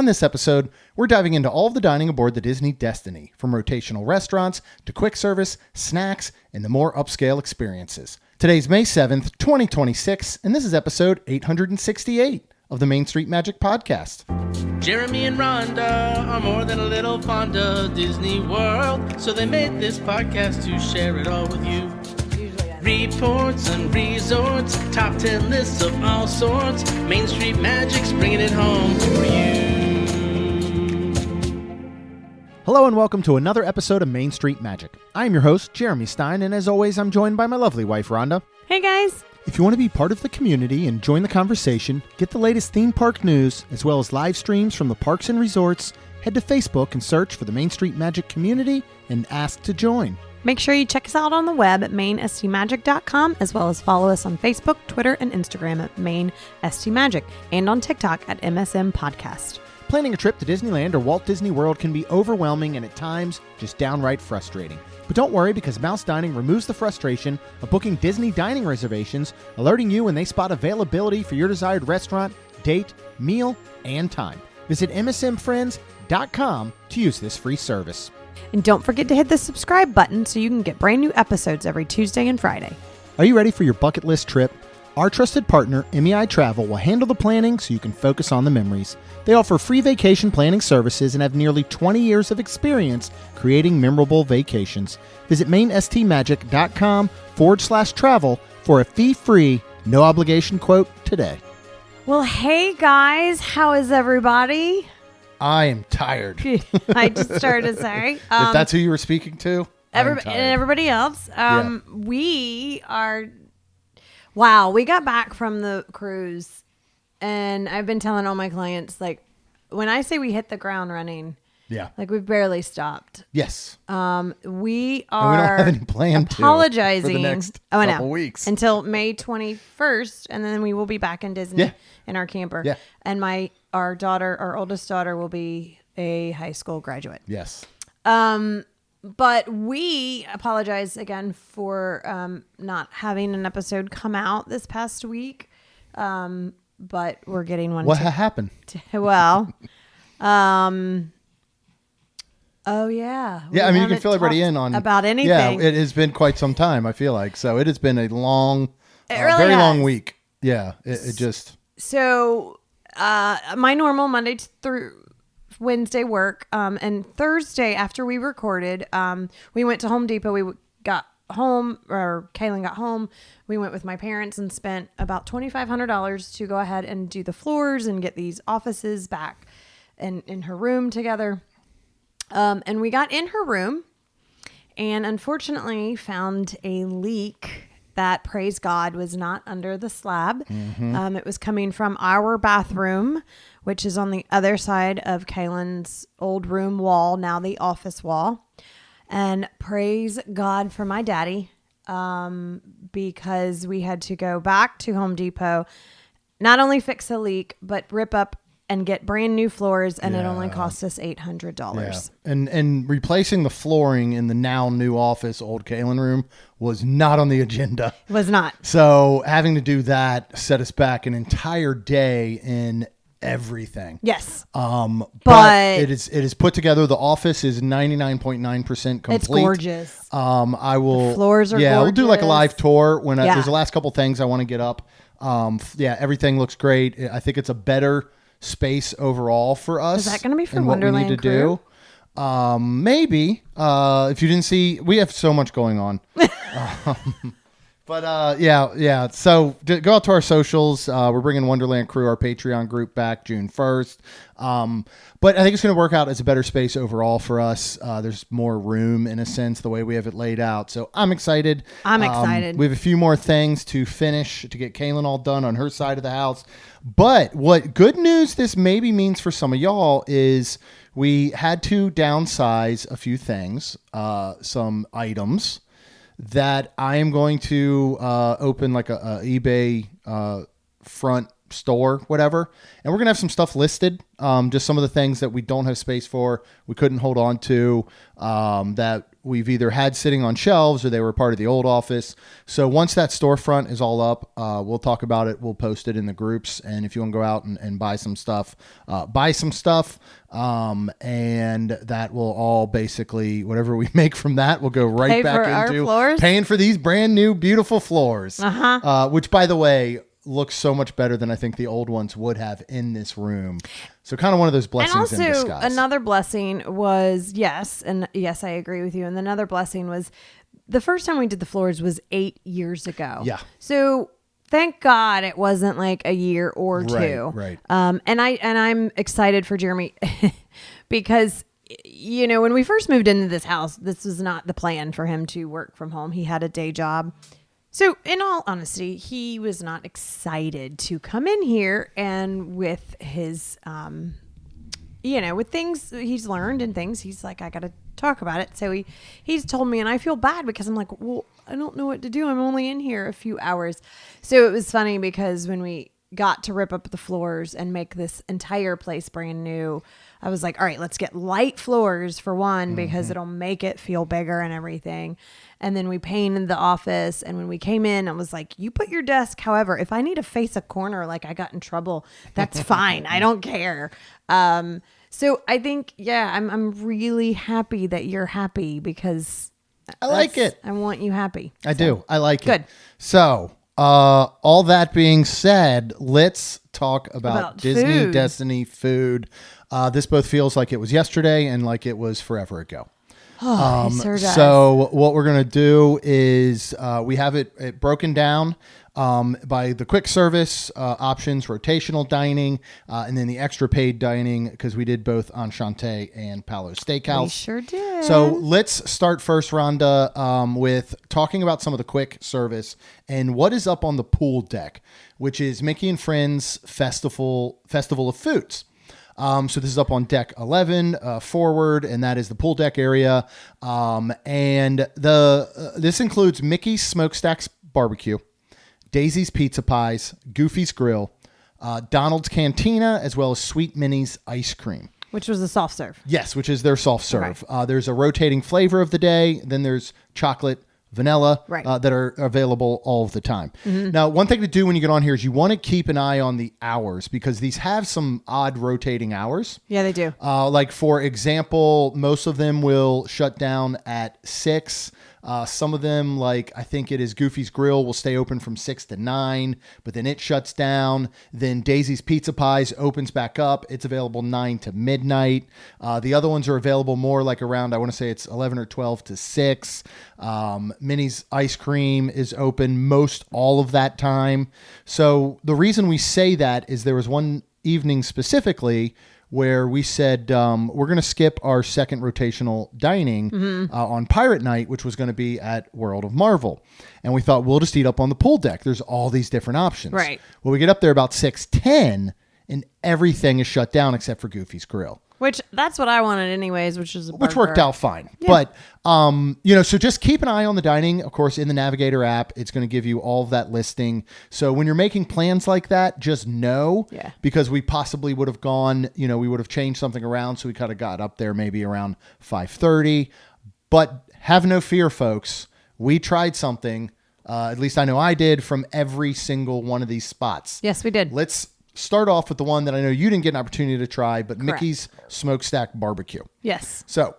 On this episode, we're diving into all of the dining aboard the Disney Destiny, from rotational restaurants to quick service, snacks, and the more upscale experiences. Today's May 7th, 2026, and this is episode 868 of the Main Street Magic Podcast. Jeremy and Rhonda are more than a little fond of Disney World, so they made this podcast to share it all with you. Reports and resorts, top 10 lists of all sorts. Main Street Magic's bringing it home for you. Hello and welcome to another episode of Main Street Magic. I am your host, Jeremy Stein, and as always, I'm joined by my lovely wife, Rhonda. Hey guys! If you want to be part of the community and join the conversation, get the latest theme park news, as well as live streams from the parks and resorts, head to Facebook and search for the Main Street Magic community and ask to join. Make sure you check us out on the web at mainstmagic.com, as well as follow us on Facebook, Twitter, and Instagram at mainstmagic, and on TikTok at MSM Podcast. Planning a trip to Disneyland or Walt Disney World can be overwhelming and at times just downright frustrating. But don't worry, because Mouse Dining removes the frustration of booking Disney dining reservations, alerting you when they spot availability for your desired restaurant, date, meal, and time. Visit msmfriends.com to use this free service. And don't forget to hit the subscribe button so you can get brand new episodes every Tuesday and Friday. Are you ready for your bucket list trip? Our trusted partner, MEI Travel, will handle the planning so you can focus on the memories. They offer free vacation planning services and have nearly 20 years of experience creating memorable vacations. Visit mainstmagic.com/travel for a fee-free, no-obligation quote today. Well, hey guys, how is everybody? I am tired. I just started to say. If that's who you were speaking to, and everybody else. We are... Wow, we got back from the cruise, and I've been telling all my clients, like, when I say we hit the ground running, like we've barely stopped. Yes. We are we don't have any plan apologizing for the next couple weeks until May 21st, and then we will be back in Disney in our camper. Yeah. And our oldest daughter will be a high school graduate. Yes. But we apologize again for not having an episode come out this past week. But we're getting one. What happened? Well, oh yeah. Yeah, I mean, you can fill everybody in on about anything. Yeah, it has been quite some time, I feel like. So it has been a long, really very has. long week. Yeah, it just. So my normal Monday through Wednesday work, and Thursday after we recorded, we went to Home Depot. We got home, or Kaylin got home. We went with my parents and spent about $2,500 to go ahead and do the floors and get these offices back in her room together. And we got in her room and unfortunately found a leak that, praise God, was not under the slab. Mm-hmm. It was coming from our bathroom, which is on the other side of Kaylin's old room wall, now the office wall. And praise God for my daddy, because we had to go back to Home Depot, not only fix a leak, but rip up and get brand new floors, and it only cost us $800. Yeah. And replacing the flooring in the now new office, old Kaylin room, was not on the agenda. It was not. So having to do that set us back an entire day in everything. Yes. But it is put together. The office is 99.9% complete. It's gorgeous. I will. The floors are gorgeous. We'll do like a live tour when there's the last couple things I want to get up. Everything looks great. I think it's a better space overall for us. Is that going to be for and Wonderland what we need to do? Maybe. If you didn't see, we have so much going on. So go out to our socials. We're bringing Wonderland Crew, our Patreon group, back June 1st. But I think it's going to work out as a better space overall for us. There's more room, in a sense, the way we have it laid out. So I'm excited. I'm excited. We have a few more things to finish to get Kaylin all done on her side of the house. But what good news this maybe means for some of y'all is we had to downsize a few things, some items that I am going to open like a eBay front store, whatever. And we're going to have some stuff listed. Just some of the things that we don't have space for, we couldn't hold on to, that we've either had sitting on shelves or they were part of the old office. So once that storefront is all up, we'll talk about it. We'll post it in the groups. And if you want to go out and buy some stuff, buy some stuff. And that will all basically, whatever we make from that will go right Pay back for our into floors? paying for these brand new, beautiful floors, which by the way, looks so much better than I think the old ones would have in this room. So kind of one of those blessings in And also disguise. another blessing was, yes, I agree with you. And another blessing was the first time we did the floors was 8 years ago. Yeah. So thank God it wasn't like a year or two. Right. And I'm excited for Jeremy because, you know, when we first moved into this house, this was not the plan for him to work from home. He had a day job. So in all honesty, he was not excited to come in here and with his, with things he's learned and things, he's like, I got to talk about it. So he's told me, and I feel bad because I'm like, well, I don't know what to do. I'm only in here a few hours. So it was funny because when we got to rip up the floors and make this entire place brand new, I was like, all right, let's get light floors for one, because it'll make it feel bigger and everything. And then we painted the office. And when we came in, I was like, you put your desk. However, if I need to face a corner, like I got in trouble, that's fine. I don't care. So I think, I'm really happy that you're happy because I like it. I want you happy. I do. I like Good. it. So, all that being said, let's talk about Disney food. Destiny food. This both feels like it was yesterday and like it was forever ago. It sure does. So what we're going to do is we have it broken down by the quick service options, rotational dining, and then the extra paid dining, because we did both Enchante and Palo Steakhouse. We sure did. So let's start first, Rhonda, with talking about some of the quick service and what is up on the pool deck, which is Mickey and Friends Festival of Foods. So this is up on deck 11 forward, and that is the pool deck area. And this includes Mickey's Smokestacks Barbecue, Daisy's Pizza Pies, Goofy's Grill, Donald's Cantina, as well as Sweet Minnie's Ice Cream. Which was a soft serve. Yes, which is their soft serve. Okay. There's a rotating flavor of the day. Then there's chocolate, vanilla, that are available all of the time. Mm-hmm. Now, one thing to do when you get on here is you want to keep an eye on the hours, because these have some odd rotating hours. Yeah, they do. Like, for example, most of them will shut down at 6. Some of them, like I think it is Goofy's Grill, will stay open from 6 to 9, but then it shuts down. Then Daisy's Pizza Pies opens back up. It's available 9 to midnight. The other ones are available more like around, I want to say it's 11 or 12 to 6. Minnie's Ice Cream is open most all of that time. So the reason we say that is there was one evening specifically where we said we're going to skip our second rotational dining on Pirate Night, which was going to be at World of Marvel. And we thought, we'll just eat up on the pool deck. There's all these different options. Right. Well, we get up there about 6:10, and everything is shut down except for Goofy's Grill. Which, that's what I wanted anyways, which worked out fine. Yeah. But, so just keep an eye on the dining. Of course, in the Navigator app, it's going to give you all of that listing. So when you're making plans like that, just know, because we possibly would have gone, we would have changed something around. So we kind of got up there maybe around 5:30. But have no fear, folks. We tried something, at least I know I did, from every single one of these spots. Yes, we did. Let's start off with the one that I know you didn't get an opportunity to try, but Correct. Mickey's Smokestack Barbecue. Yes. So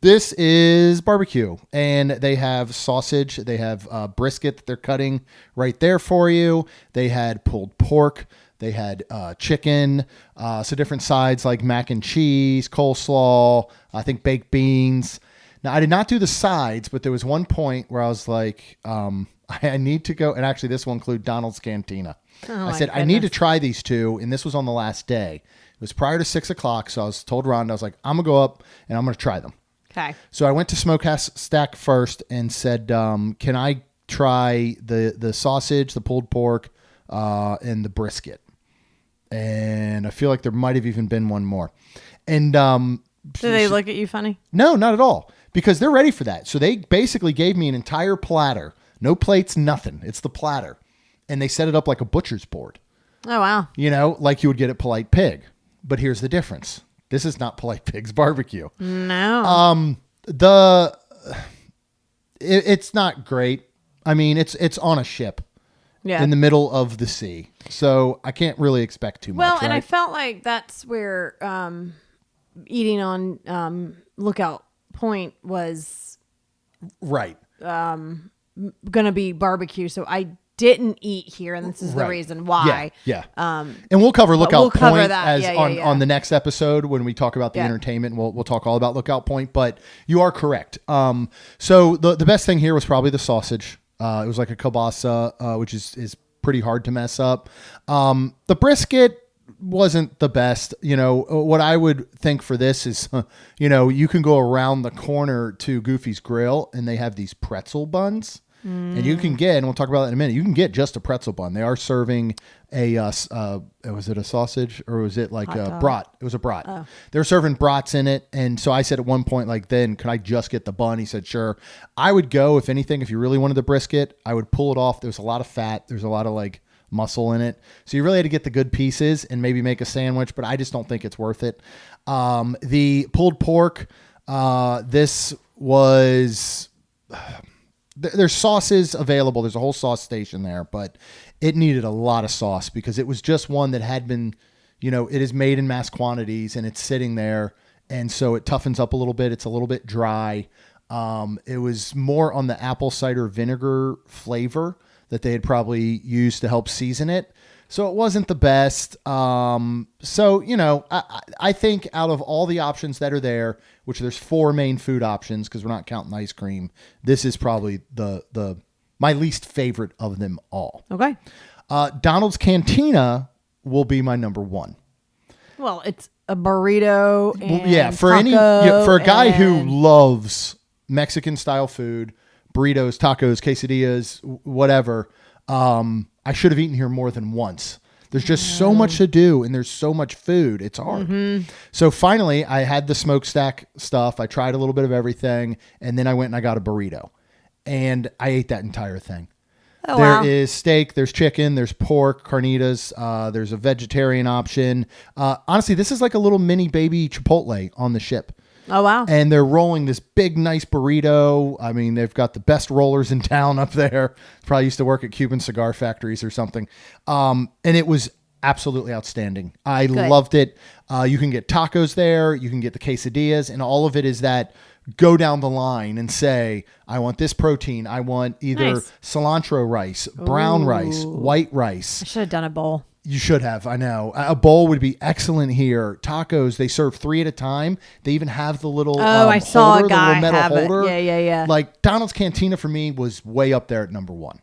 this is barbecue, and they have sausage. They have brisket that they're cutting right there for you. They had pulled pork. They had chicken, so different sides like mac and cheese, coleslaw, I think baked beans. Now, I did not do the sides, but there was one point where I was like, I need to go, and actually this will include Donald's Cantina. I said, I need to try these two, and this was on the last day. It was prior to 6 o'clock, so I was told Rhonda, I was like, I'm going to go up, and I'm going to try them. Okay. So I went to Smokehouse Stack first and said, can I try the sausage, the pulled pork, and the brisket? And I feel like there might have even been one more. And did they look at you funny? No, not at all, because they're ready for that. So they basically gave me an entire platter. No plates, nothing. It's the platter. And they set it up like a butcher's board. Oh, wow. You know, like you would get at Polite Pig. But here's the difference. This is not Polite Pig's barbecue. No. It's not great. I mean, it's on a ship in the middle of the sea. So I can't really expect too much. Well, and right? I felt like that's where eating on Lookout Point was right. going to be barbecue. So I didn't eat here, and this is the reason why. Yeah. And we'll cover Lookout Point that. On the next episode when we talk about the entertainment. We'll talk all about Lookout Point, but you are correct. So the best thing here was probably the sausage. It was like a kielbasa, which is pretty hard to mess up. The brisket wasn't the best. You know, what I would think for this is, you know, you can go around the corner to Goofy's Grill and they have these pretzel buns. And you can get, and we'll talk about that in a minute, you can get just a pretzel bun. They are serving was it a sausage or was it like a brat? It was a brat. Oh. They're serving brats in it. And so I said at one point, like, then can I just get the bun? He said, sure. I would go, if anything, if you really wanted the brisket, I would pull it off. There's a lot of fat. There's a lot of like muscle in it. So you really had to get the good pieces and maybe make a sandwich, but I just don't think it's worth it. The pulled pork, this was... There's sauces available. There's a whole sauce station there, but it needed a lot of sauce because it was just one that had been, you know, it is made in mass quantities and it's sitting there. And so it toughens up a little bit. It's a little bit dry. It was more on the apple cider vinegar flavor that they had probably used to help season it. So it wasn't the best. So, you know, I think out of all the options that are there, which there's 4 main food options because we're not counting ice cream, this is probably my least favorite of them all. Okay. Donald's Cantina will be my number 1. Well, it's a burrito and for a guy who loves Mexican style food, burritos, tacos, quesadillas, whatever, I should have eaten here more than once. There's just so much to do and there's so much food. It's hard. Mm-hmm. So finally I had the smokestack stuff. I tried a little bit of everything and then I went and I got a burrito and I ate that entire thing. Oh, there is steak, there's chicken, there's pork, carnitas, there's a vegetarian option. Honestly, this is like a little mini baby Chipotle on the ship. Oh, wow. And they're rolling this big, nice burrito. I mean, they've got the best rollers in town up there. Probably used to work at Cuban cigar factories or something. And it was absolutely outstanding. I loved it. You can get tacos there. You can get the quesadillas. And all of it is that go down the line and say, I want this protein. I want either cilantro rice, brown rice, white rice. I should have done a bowl. You should have. I know. A bowl would be excellent here. Tacos, they serve 3 at a time. They even have the little I saw holder, a guy the little metal have holder. it. Yeah. Like Donald's Cantina for me was way up there at number 1.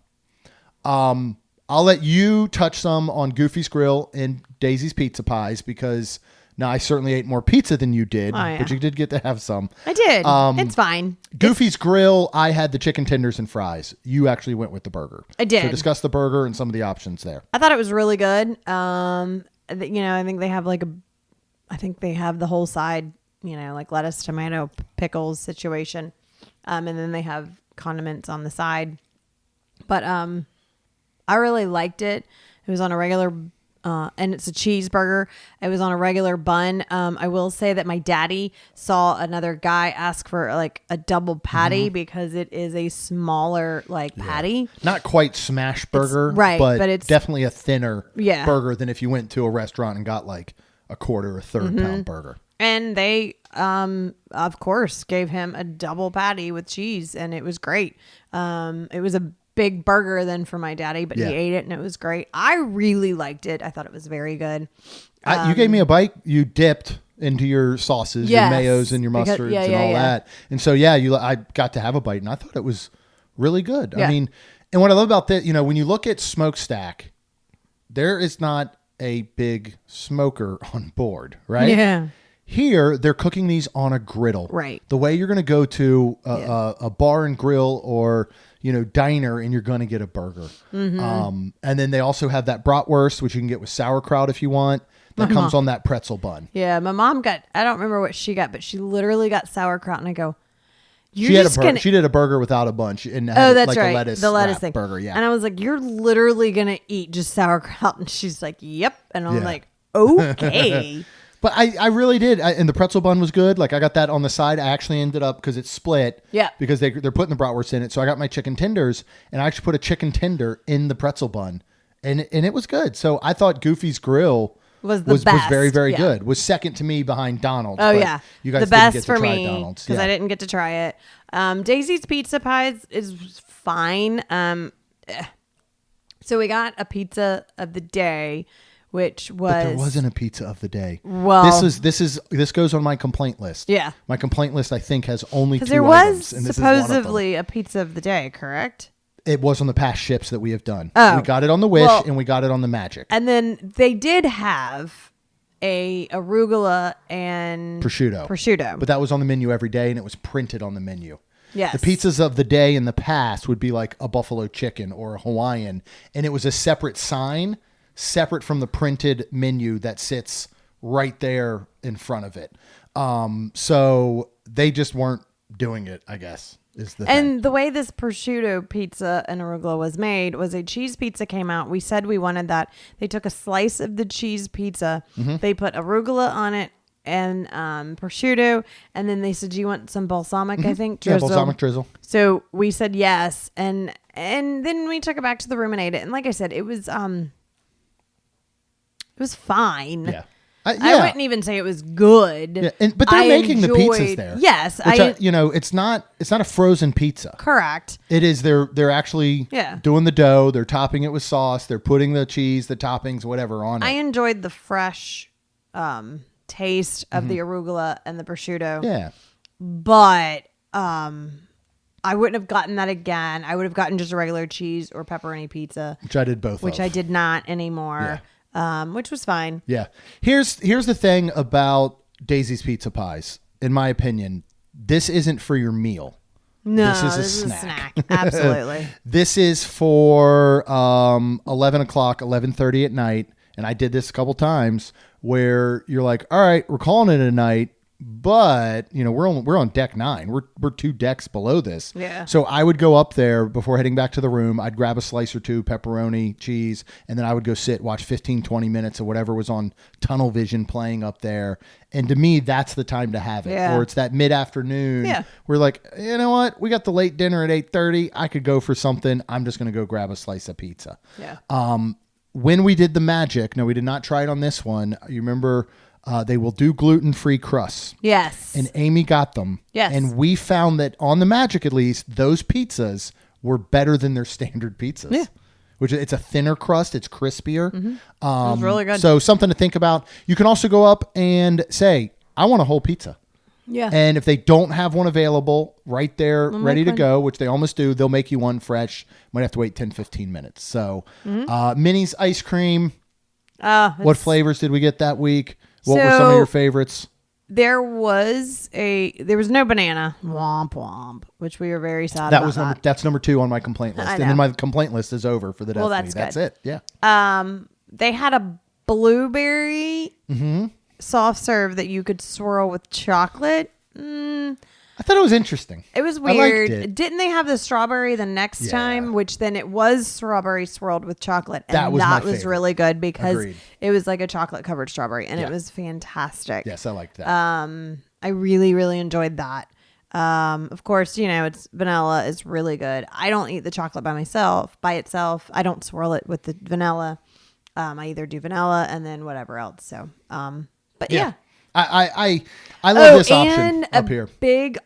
I'll let you touch some on Goofy's Grill and Daisy's Pizza Pies because now I certainly ate more pizza than you did, but you did get to have some. I did. It's fine. Goofy's Grill, I had the chicken tenders and fries. You actually went with the burger. I did. So discuss the burger and some of the options there. I thought it was really good. I think they have I think they have the whole side, you know, like lettuce, tomato, pickles situation. And then they have condiments on the side. But I really liked it. It was on a regular and it's a cheeseburger. It was on a regular bun. I will say that my daddy saw another guy ask for like a double patty because it is a smaller patty. Not quite smash burger, but it's definitely a thinner burger than if you went to a restaurant and got like a quarter or third pound burger. And they, of course, gave him a double patty with cheese, and it was great. It was a big burger then for my daddy, but he ate it and it was great. I really liked it. I thought it was very good. You gave me a bite. You dipped into your sauces, your mayos and your mustards and all that. And so, I got to have a bite and I thought it was really good. I mean, and what I love about that, when you look at smokestack, there is not a big smoker on board, right? Yeah. Here, they're cooking these on a griddle. Right. The way you're going to go to a bar and grill or diner and you're going to get a burger. Mm-hmm. And then they also have that bratwurst, which you can get with sauerkraut if you want. That comes on that pretzel bun. Yeah, my mom I don't remember what she got, but she literally got sauerkraut. And I go, She did a burger without a bunch and had that's like right. a lettuce the lettuce wrap thing. burger. Yeah. And I was like, you're literally going to eat just sauerkraut. And she's like, yep. And I'm Yeah. like, okay. But I really did. And the pretzel bun was good. Like I got that on the side. I actually ended up, because it's split. Yeah. Because they're putting the bratwurst in it. So I got my chicken tenders and I actually put a chicken tender in the pretzel bun. And it was good. So I thought Goofy's Grill was best. very, very Yeah. good. Was second to me behind Donald's. Oh, but yeah. You guys the didn't best get to for try me Donald's. because Yeah. I didn't get to try it. Daisy's Pizza Pies is fine. So we got a pizza of the day, which was... But there wasn't a pizza of the day. Well... This goes on my complaint list. Yeah. My complaint list, I think, has only 2 because there items. was And this is one of them. supposedly a pizza of the day, correct? It was on the past ships that we have done. Oh. We got it on the Wish and we got it on the Magic. And then they did have a arugula and prosciutto. But that was on the menu every day and it was printed on the menu. Yes. The pizzas of the day in the past would be like a buffalo chicken or a Hawaiian. And it was a separate sign, separate from the printed menu that sits right there in front of it. So they just weren't doing it, I guess. And the way this prosciutto pizza and arugula was made was a cheese pizza came out. We said we wanted that. They took a slice of the cheese pizza. Mm-hmm. They put arugula on it and prosciutto. And then they said, do you want some balsamic, I think? Drizzle. Yeah, balsamic drizzle. So we said yes. And then we took it back to the room and ate it. And like I said, it was fine. Yeah. I wouldn't even say it was good. Yeah, but they're making the pizzas there. Yes, it's not a frozen pizza. Correct. It is. They're actually doing the dough. They're topping it with sauce. They're putting the cheese, the toppings, whatever on it. I enjoyed the fresh taste of the arugula and the prosciutto. Yeah, but I wouldn't have gotten that again. I would have gotten just a regular cheese or pepperoni pizza, which I did both. Which I did not anymore. Yeah. Which was fine. Yeah. Here's the thing about Daisy's Pizza Pies. In my opinion, this isn't for your meal. No, this is a snack. Absolutely. This is for 11 o'clock, 11:30 at night. And I did this a couple times where you're like, all right, we're calling it a night. But we're on deck 9. We're 2 decks below this. Yeah. So I would go up there before heading back to the room. I'd grab a slice or 2, pepperoni, cheese, and then I would go sit, watch 15, 20 minutes of whatever was on Tunnel Vision playing up there. And to me, that's the time to have it. Yeah. Or it's that mid-afternoon. Yeah. We're like, you know what? We got the late dinner at 8:30. I could go for something. I'm just going to go grab a slice of pizza. Yeah. When we did the Magic, no, we did not try it on this one. You remember... they will do gluten-free crusts. Yes. And Amy got them. Yes. And we found that on the Magic, at least, those pizzas were better than their standard pizzas. Yeah. Which it's a thinner crust. It's crispier. Mm-hmm. It was really good. So something to think about. You can also go up and say, I want a whole pizza. Yeah. And if they don't have one available right there, ready to go, which they almost do, they'll make you one fresh. Might have to wait 10, 15 minutes. So Minnie's ice cream. What flavors did we get that week? What were some of your favorites? There was no banana, womp womp, which we were very sad about. That's number 2 on my complaint list, and then my complaint list is over for the Destiny. Well, that's it. Yeah. They had a blueberry soft serve that you could swirl with chocolate. I thought it was interesting. It was weird. I liked it. Didn't they have the strawberry the next time? Which then it was strawberry swirled with chocolate. And that was really good because Agreed. It was like a chocolate covered strawberry and it was fantastic. Yes, I liked that. I really, really enjoyed that. Of course, it's vanilla is really good. I don't eat the chocolate by itself. I don't swirl it with the vanilla. I either do vanilla and then whatever else. So, but yeah. I love this option up here. Big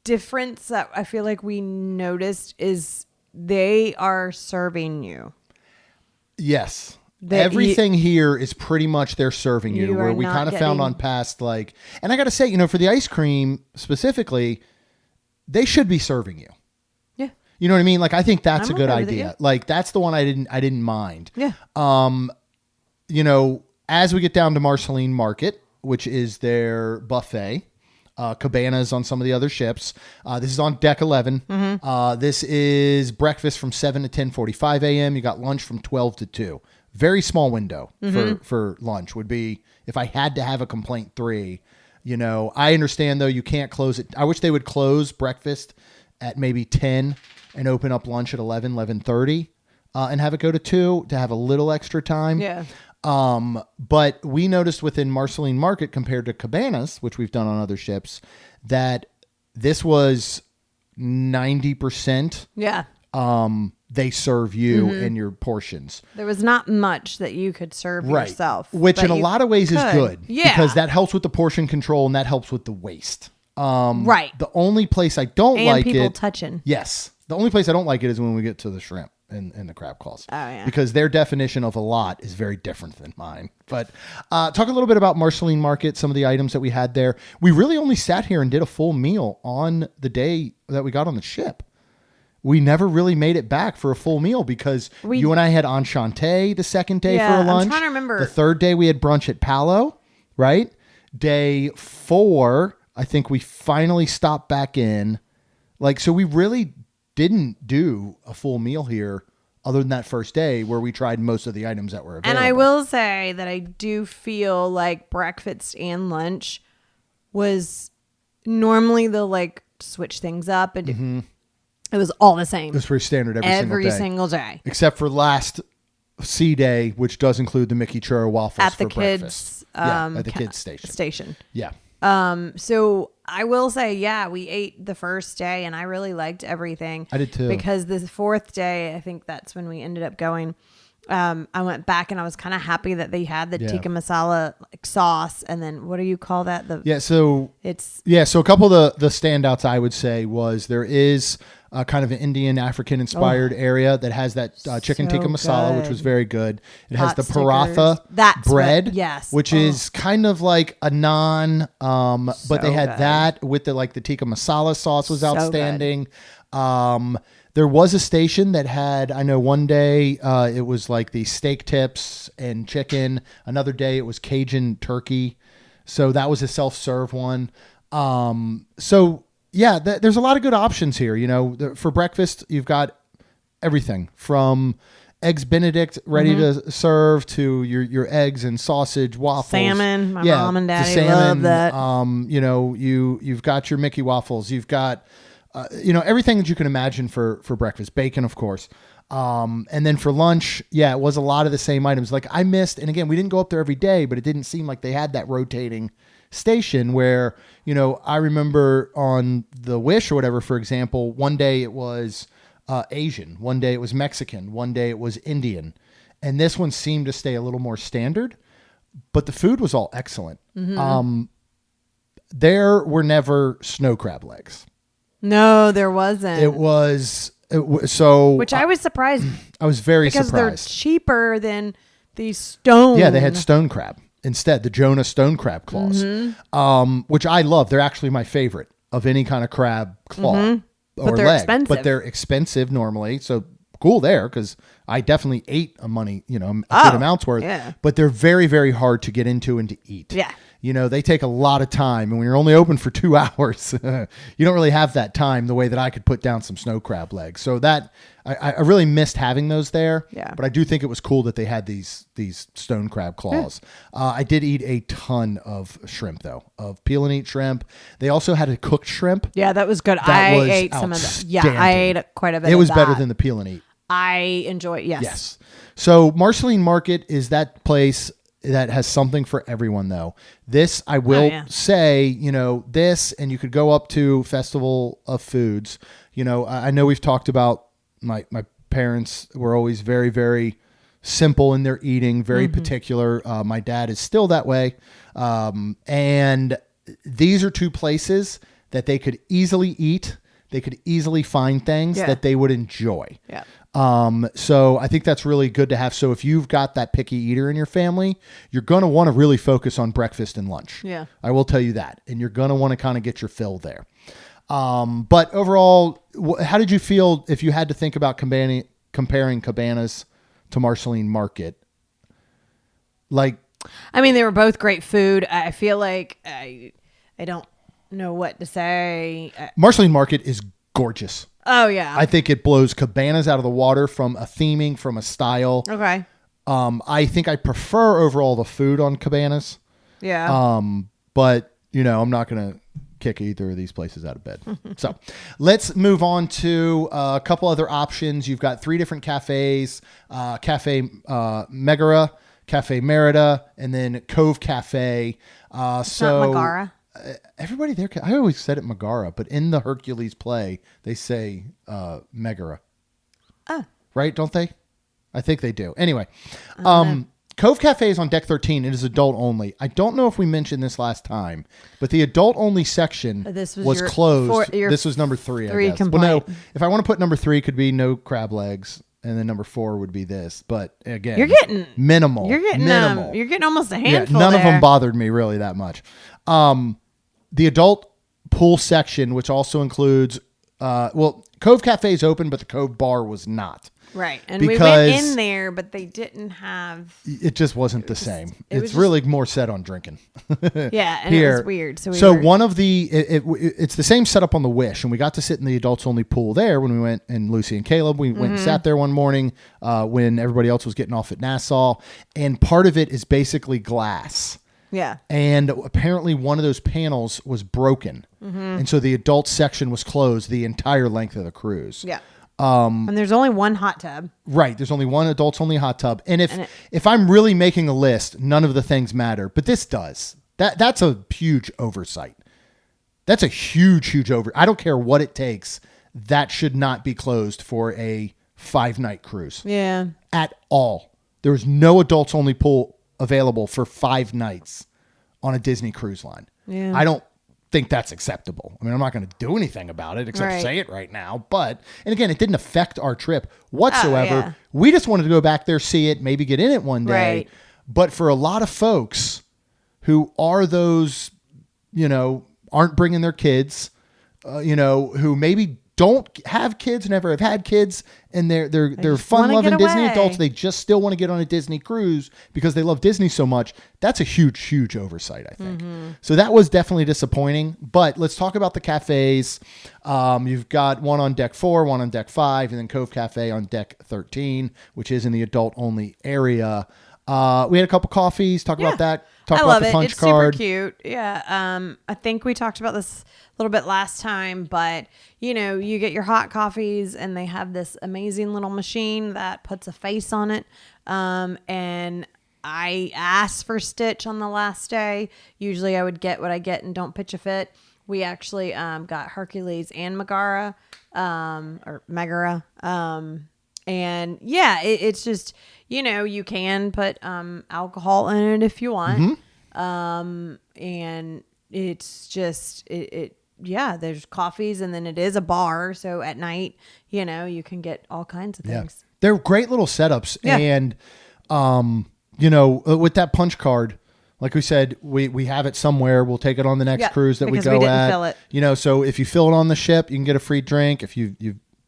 difference that I feel like we noticed is they are serving you. Yes. Everything here is pretty much they're serving you where we kind of found on past and I got to say, for the ice cream specifically, they should be serving you. Yeah. You know what I mean? I think that's I'm a good okay with idea. it, That's the one I didn't mind. Yeah. As we get down to Marceline Market, which is their buffet, cabanas on some of the other ships. This is on deck 11. Mm-hmm. This is breakfast from 7 to 10:45 a.m. You got lunch from 12 to 2. Very small window for lunch would be, if I had to have a complaint 3, You know, I understand though you can't close it. I wish they would close breakfast at maybe 10 and open up lunch at 11:30, and have it go to 2 to have a little extra time. Yeah. But we noticed within Marceline Market compared to Cabanas, which we've done on other ships, that this was 90%. Yeah. They serve you in your portions. There was not much that you could serve yourself. Which but in a lot of ways is good. Yeah. Because that helps with the portion control and that helps with the waste. Right. The only place I don't And like people it. touching. Yes. The only place I don't like it is when we get to the shrimp and the crab claws. Oh, yeah. Because their definition of a lot is very different than mine. But talk a little bit about Marceline Market, some of the items that we had there. We really only sat here and did a full meal on the day that we got on the ship. We never really made it back for a full meal because you and I had Enchante the second day for a lunch. I'm trying to remember. The third day we had brunch at Palo, right? Day 4, I think we finally stopped back in. Like, so we really didn't do a full meal here other than that first day where we tried most of the items that were available. And I will say that I do feel like breakfast and lunch was normally they'll like switch things up and it was all the same. It was pretty standard every single day. single day. Except for last sea day, which does include the Mickey Churro waffles At the for kids' breakfast. At the kids' station. Yeah. So I will say, we ate the first day and I really liked everything. I did too. Because the fourth day, I think that's when we ended up going. I went back and I was kind of happy that they had the tikka masala like sauce. And then what do you call that? So a couple of the standouts I would say was there is kind of an Indian African inspired area that has that chicken tikka masala, which was very good. It has the paratha bread, which is kind of like a naan, but they had that with the tikka masala sauce was outstanding. There was a station that had, I know one day it was like the steak tips and chicken. Another day it was Cajun turkey. So that was a self-serve one. There's a lot of good options here. You know, for breakfast, you've got everything from eggs Benedict ready to serve to your eggs and sausage, waffles. Salmon. My mom and daddy love that. You've got your Mickey waffles. You've got everything that you can imagine for breakfast. Bacon, of course. And then for lunch, it was a lot of the same items. Like I missed, and again, we didn't go up there every day, but it didn't seem like they had that rotating station where, I remember on the Wish or whatever, for example, one day it was Asian, one day it was Mexican, one day it was Indian. And this one seemed to stay a little more standard, but the food was all excellent. There were never snow crab legs. No, there wasn't. Which I was surprised. I was very surprised. Because they're cheaper than these stone. Yeah, they had stone crab instead, the Jonah stone crab claws, which I love. They're actually my favorite of any kind of crab claw or they're leg. expensive. But they're expensive normally, so cool there because I definitely ate a good amount's worth. Yeah. But they're very, very hard to get into and to eat. Yeah. They take a lot of time. And when you're only open for 2 hours, you don't really have that time the way that I could put down some snow crab legs. So that I really missed having those there. Yeah. But I do think it was cool that they had these stone crab claws. I did eat a ton of shrimp, though, of peel and eat shrimp. They also had a cooked shrimp. Yeah, that was good. I ate some of that. Yeah, I ate quite a bit of that. It was better than the peel and eat. I enjoy it, yes. Yes. So Marceline Market is that place that has something for everyone, though. This, I will say, this, and you could go up to Festival of Foods. I know we've talked about my parents were always very, very simple in their eating, very particular. My dad is still that way. And these are two places that they could easily eat. They could easily find things that they would enjoy. Yeah. So I think that's really good to have. So if you've got that picky eater in your family, you're going to want to really focus on breakfast and lunch. Yeah. I will tell you that. And you're going to want to kind of get your fill there. But overall, how did you feel if you had to think about comparing Cabanas to Marceline Market? They were both great food. I feel like I don't know what to say. Marceline Market is gorgeous. Oh, yeah. I think it blows Cabanas out of the water from a theming, from a style. Okay. I think I prefer overall the food on Cabanas. Yeah. But I'm not going to kick either of these places out of bed. So let's move on to a couple other options. You've got 3 different cafes, Cafe Megara, Cafe Merida, and then Cove Cafe. It's not Megara. Everybody there, I always said it Megara, but in the Hercules play, they say Megara. Oh. Right, don't they? I think they do. Anyway, Cove Cafe is on deck 13. It is adult only. I don't know if we mentioned this last time, but the adult only section was closed. This was number 3, I guess. Complaint. Well, no, if I want to put number 3, it could be no crab legs, and then number 4 would be this. But again, you're getting minimal. You're getting almost a handful. None of them bothered me really that much. The adult pool section, which also includes, Cove Cafe is open, but the Cove Bar was not. Right. And we went in there, but they didn't have... It just wasn't the same. It's really more set on drinking. Yeah, and it was weird. One of the... It's the same setup on the Wish, and we got to sit in the adults-only pool there when we went, and Lucy and Caleb, we went and sat there one morning when everybody else was getting off at Nassau, and part of it is basically glass. Yeah. And apparently one of those panels was broken, and so the adult section was closed the entire length of the cruise. Yeah. And there's only one hot tub. Right. There's only one adults only hot tub. And if I'm really making a list, none of the things matter, but this does. That's a huge oversight. That's a huge I don't care what it takes. That should not be closed for a 5-night cruise. Yeah. At all. There was no adults only pool available for 5 nights on a Disney cruise line. Yeah. I don't think that's acceptable. I mean, I'm not going to do anything about it except say it right now. But, and again, it didn't affect our trip whatsoever. Yeah. We just wanted to go back there, see it, maybe get in it one day. Right. But for a lot of folks who are those, aren't bringing their kids, who maybe don't have kids, never have had kids, and they're fun-loving Disney adults. They just still want to get on a Disney cruise because they love Disney so much. That's a huge oversight, I think. So that was definitely disappointing. But let's talk about the cafes. You've got one on deck 4, one on deck 5, and then Cove Cafe on deck 13, which is in the adult-only area. We had a couple coffees. Talk about that. Talk about the punch card. It's super cute. Yeah. I think we talked about this a little bit last time, but you get your hot coffees and they have this amazing little machine that puts a face on it. And I asked for Stitch on the last day. Usually I would get what I get and don't pitch a fit. We actually got Hercules and Megara, or Megara. And yeah, it's just, you can put alcohol in it if you want. And it's just, there's coffees, and then it is a bar. So at night, you can get all kinds of things. They're great little setups. Yeah. And, with that punch card, like we said, we have it somewhere. We'll take it on the next cruise that we go at. Fill it. So if you fill it on the ship, you can get a free drink. If you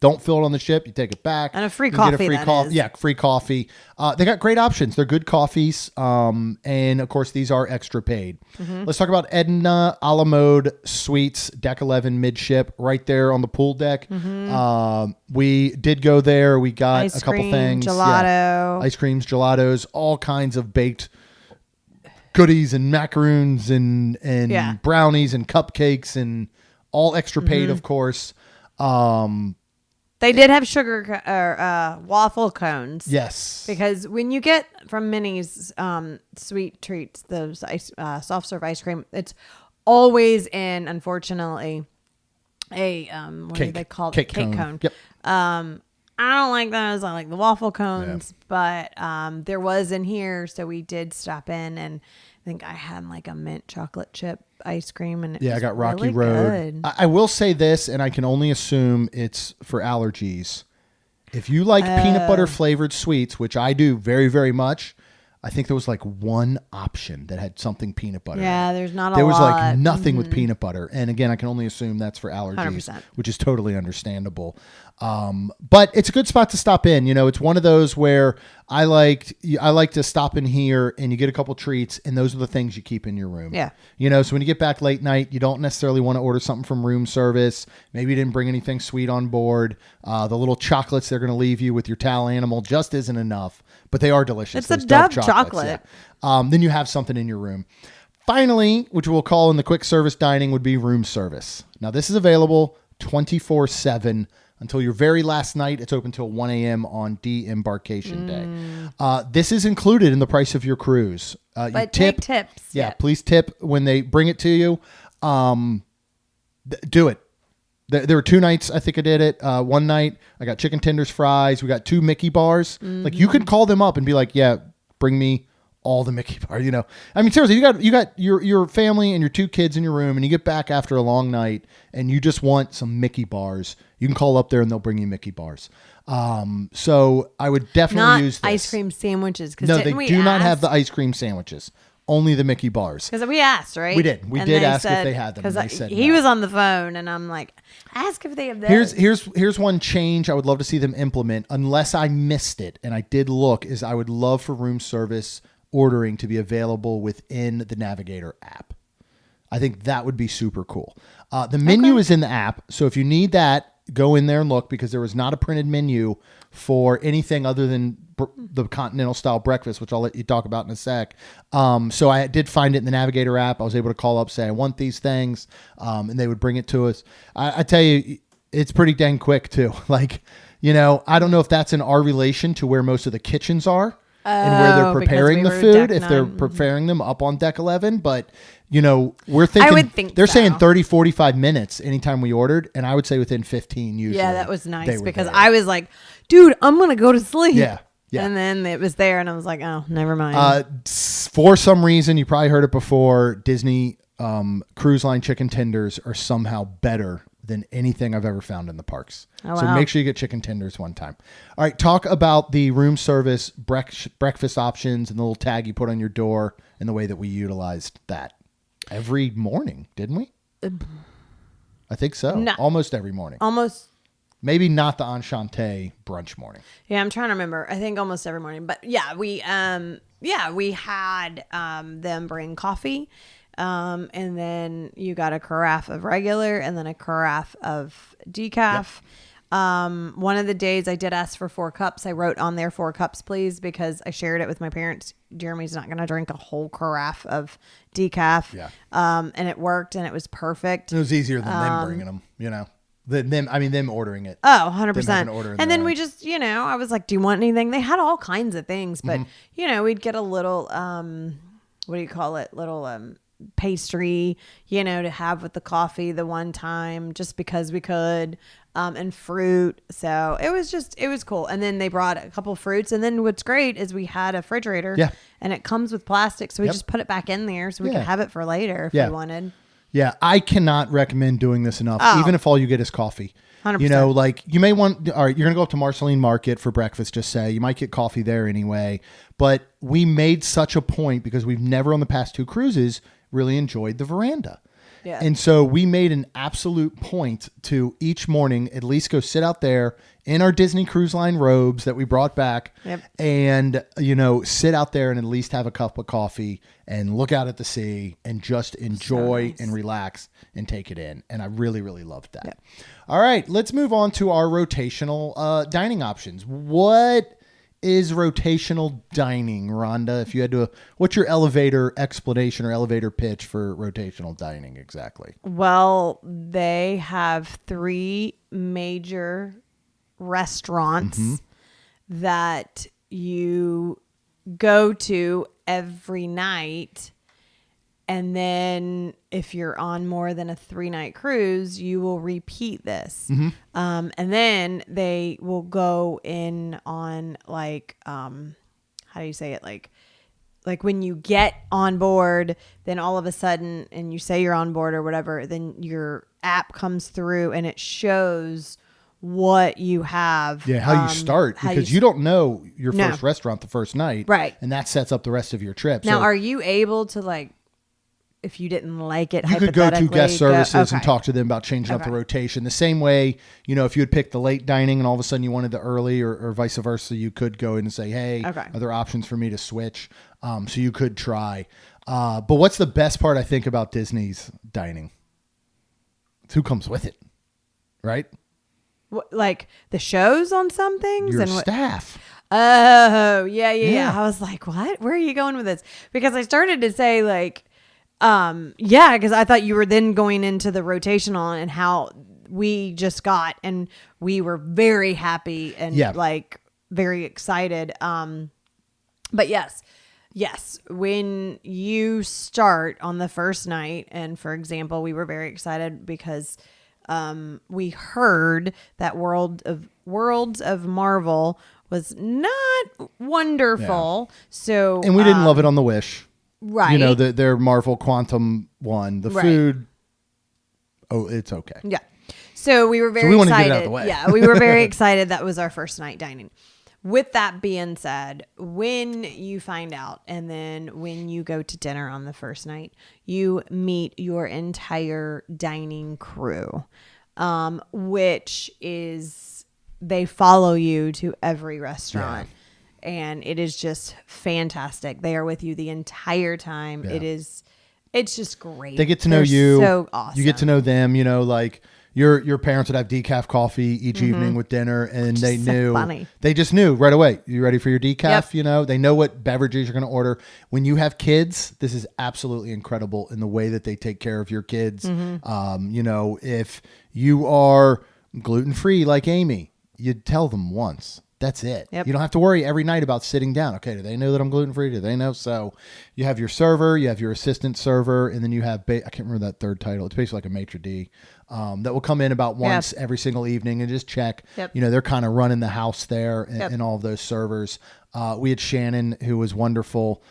don't fill it on the ship, you take it back. And a free coffee, Yeah, free coffee. They got great options. They're good coffees. And, of course, these are extra paid. Let's talk about Edna a la Mode Suites, Deck 11 midship, right there on the pool deck. We did go there. We got a couple things. Gelato. Yeah. Ice creams, gelatos, all kinds of baked goodies and macaroons and brownies and cupcakes and all extra paid, of course. They did have sugar or waffle cones. Yes. Because when you get from Minnie's sweet treats, those soft serve ice cream, it's always in, unfortunately, a what do they call it? Cake cone. Yep. I don't like those. I like the waffle cones, but there was in here, so we did stop in, and I think I had like a mint chocolate chip ice cream, and I got Rocky really Road. Good. I will say this, and I can only assume it's for allergies. If you like peanut butter flavored sweets, which I do very, very much, I think there was like one option that had something peanut butter. Yeah, there's not a lot. There was like nothing with peanut butter. And again, I can only assume that's for allergies, 100%. Which is totally understandable. But it's a good spot to stop in. It's one of those where I like to stop in here and you get a couple treats, and those are the things you keep in your room. Yeah. So when you get back late night, you don't necessarily want to order something from room service. Maybe you didn't bring anything sweet on board. The little chocolates they're going to leave you with your towel animal just isn't enough, but they are delicious. It's a Dove chocolate. Yeah. Then you have something in your room. Finally, which we'll call in the quick service dining, would be room service. Now, this is available 24/7 until your very last night. It's open till 1 a.m. on de-embarkation day. This is included in the price of your cruise. But you take tips. Yeah, please tip when they bring it to you. Do it. There were 2 nights I think I did it. One night I got chicken tenders, fries. We got 2 Mickey bars. Like you could call them up and be like, yeah, bring me all the Mickey bars. I mean, seriously, you got your family and your 2 kids in your room, and you get back after a long night, and you just want some Mickey bars. You can call up there, and they'll bring you Mickey bars. So I would definitely use this. Ice cream sandwiches. No, they do not have the ice cream sandwiches. Only the Mickey bars. Because we asked, right? We did. We did ask if they had them. Because they said he no. was on the phone, and I'm like, ask if they have those. Here's one change I would love to see them implement, unless I missed it, and I did look, is I would love for room service ordering to be available within the Navigator app. I think that would be super cool. The menu is in the app, so if you need that, go in there and look, because there was not a printed menu for anything other than the continental style breakfast, which I'll let you talk about in a sec. So I did find it in the Navigator app. I was able to call up, say I want these things, and they would bring it to us. I tell you, it's pretty dang quick too. Like, I don't know if that's in our relation to where most of the kitchens are and where they're preparing the food, if they're preparing them up on deck 11, but we're thinking, I would think they're so. saying 30, 45 minutes anytime we ordered. And I would say within 15 usually. Yeah, that was nice because there. I was like, dude, I'm going to go to sleep. Yeah. Yeah. And then it was there and I was like, oh, never mind. For some reason, you probably heard it before, Disney Cruise Line chicken tenders are somehow better than anything I've ever found in the parks. Oh, so wow. make sure you get chicken tenders one time. All right, talk about the room service breakfast options and the little tag you put on your door and the way that we utilized that every morning, didn't we? I think so. No. Almost every morning. Almost. Maybe not the Enchante brunch morning. Yeah, I'm trying to remember. I think almost every morning. But yeah, we had them bring coffee. And then you got a carafe of regular and then a carafe of decaf. Yep. One of the days I did ask for 4 cups. I wrote on there 4 cups, please, because I shared it with my parents. Jeremy's not going to drink a whole carafe of decaf. Yeah. And it worked and it was perfect. It was easier than them bringing them, them ordering it. Oh, 100%. And then we just, I was like, do you want anything? They had all kinds of things, but we'd get a little, what do you call it? Little, pastry, to have with the coffee the one time just because we could, and fruit. So it was cool. And then they brought a couple fruits. And then what's great is we had a refrigerator and it comes with plastic. So we just put it back in there so we could have it for later if we wanted. Yeah. I cannot recommend doing this enough, even if all you get is coffee. 100%. Like you may want, all right, you're going to go up to Marceline Market for breakfast, just say. You might get coffee there anyway. But we made such a point because we've never on the past 2 cruises really enjoyed the veranda. Yeah. And so we made an absolute point to each morning at least go sit out there in our Disney Cruise Line robes that we brought back and, sit out there and at least have a cup of coffee and look out at the sea and just enjoy and relax and take it in. And I really, really loved that. Yep. All right, let's move on to our rotational dining options. What is rotational dining, Rhonda? If you had to, what's your elevator explanation or elevator pitch for rotational dining exactly? Well, they have 3 major restaurants that you go to every night. And then if you're on more than a 3-night cruise, you will repeat this. And then they will go in on how do you say it? Like when you get on board, then all of a sudden, and you say you're on board or whatever, then your app comes through and it shows what you have. Yeah, how you start, because you don't know your first restaurant the first night. Right. And that sets up the rest of your trip. Now, are you able to if you didn't like it, you could go to guest services and talk to them about changing up the Okay. rotation. The same way, if you had picked the late dining and all of a sudden you wanted the early or vice versa, you could go in and say, hey, are there options for me to switch? So you could try. But what's the best part, I think, about Disney's dining? It's who comes with it, right? What, like the shows on some things? Your and staff. Oh, yeah. I was like, what? Where are you going with this? Because I started to say Yeah, because I thought you were then going into the rotational and how we just got, and we were very happy and like very excited. But yes, when you start on the first night, and for example, we were very excited because we heard that Worlds of Marvel was not wonderful. Yeah. So, and we didn't love it on the Wish. Right. You know, their Marvel Quantum one. The food, it's okay. Yeah. So we were very excited. To get it out of the way. Yeah, we were very excited. That was our first night dining. With that being said, when you find out and then when you go to dinner on the first night, you meet your entire dining crew, which is, they follow you to every restaurant. Yeah. And it is just fantastic. They are with you the entire time. Yeah. It's just great. They get to know you. So awesome. You get to know them, you know, like your parents would have decaf coffee each evening with dinner, and they knew, funny. They just knew right away. You ready for your decaf? Yep. You know, they know what beverages you're going to order. When you have kids, this is absolutely incredible in the way that they take care of your kids. You know, if you are gluten-free like Amy, you tell them once. That's it. Yep. You don't have to worry every night about sitting down. Okay, do they know that I'm gluten-free? Do they know? So you have your server, you have your assistant server, and then you have, I can't remember that third title. It's basically like a maitre d' that will come in about once every single evening and just check. Yep. You know, they're kind of running the house there and all of those servers. We had Shannon, who was wonderful.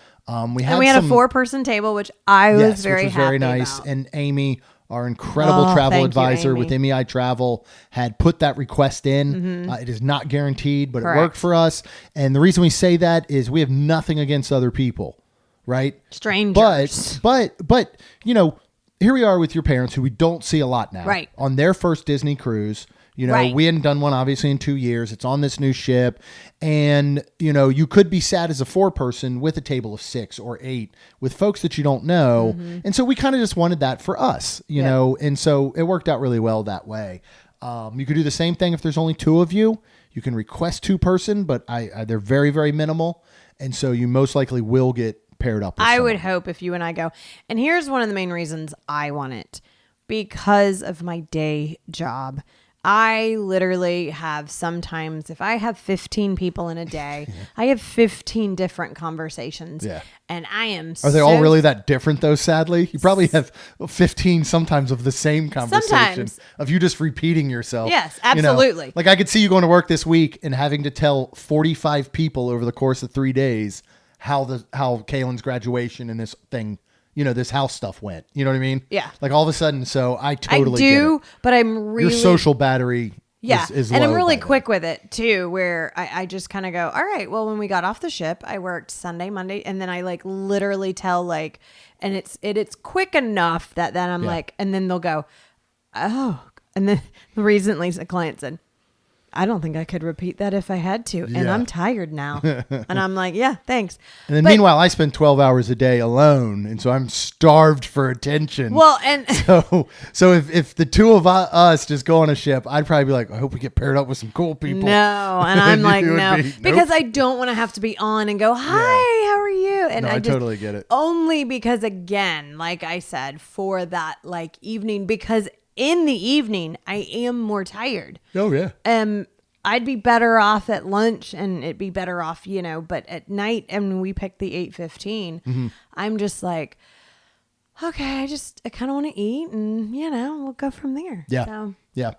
We had a 4-person table, which I was very happy very nice. About. And Amy, our incredible travel advisor with MEI Travel, had put that request in. It is not guaranteed, but Correct. It worked for us. And the reason we say that is we have nothing against other people, right? Strangers. But you know, here we are with your parents, who we don't see a lot now. Right. On their first Disney cruise. You know, we hadn't done one obviously in 2 years. It's on this new ship. And, you know, you could be sad as a 4-person with a table of 6 or 8 with folks that you don't know. And so we kind of just wanted that for us, you know, and so it worked out really well that way. You could do the same thing if there's only 2 of you. You can request 2-person, but they're very, very minimal. And so you most likely will get paired up with someone. would hope if you and I go. And here's one of the main reasons I want it. Because of my day job. I literally have sometimes, if I have 15 people in a day, I have 15 different conversations. Yeah. And I am Are they all really that different though, sadly? You probably have 15 sometimes of the same conversation. Of you just repeating yourself. Yes, absolutely. You know, like I could see you going to work this week and having to tell 45 people over the course of 3 days how Kaylin's graduation and this thing, you know, this house stuff went. You know what I mean? Yeah. Like all of a sudden, so I totally get it. But I'm really... Your social battery is low. And I'm really quick with it too, where I just kind of go, all right, well, when we got off the ship, I worked Sunday, Monday, and then I like literally tell like, and it's quick enough that then I'm like, and then they'll go, oh, and then recently a client said, I don't think I could repeat that if I had to. And I'm tired now. And I'm like, yeah, thanks. And then meanwhile, I spend 12 hours a day alone. And so I'm starved for attention. Well, and so if the 2 of us just go on a ship, I'd probably be like, I hope we get paired up with some cool people. No. And I'm like, no, because I don't want to have to be on and go, hi, how are you? And I totally get it. Only because, again, like I said, for that like evening, because in the evening, I am more tired. Oh, yeah. I'd be better off at lunch and it'd be better off, you know, but at night, and we picked the 8:15, I'm just like, okay, I kind of want to eat and, you know, we'll go from there. Yeah. So. Yeah.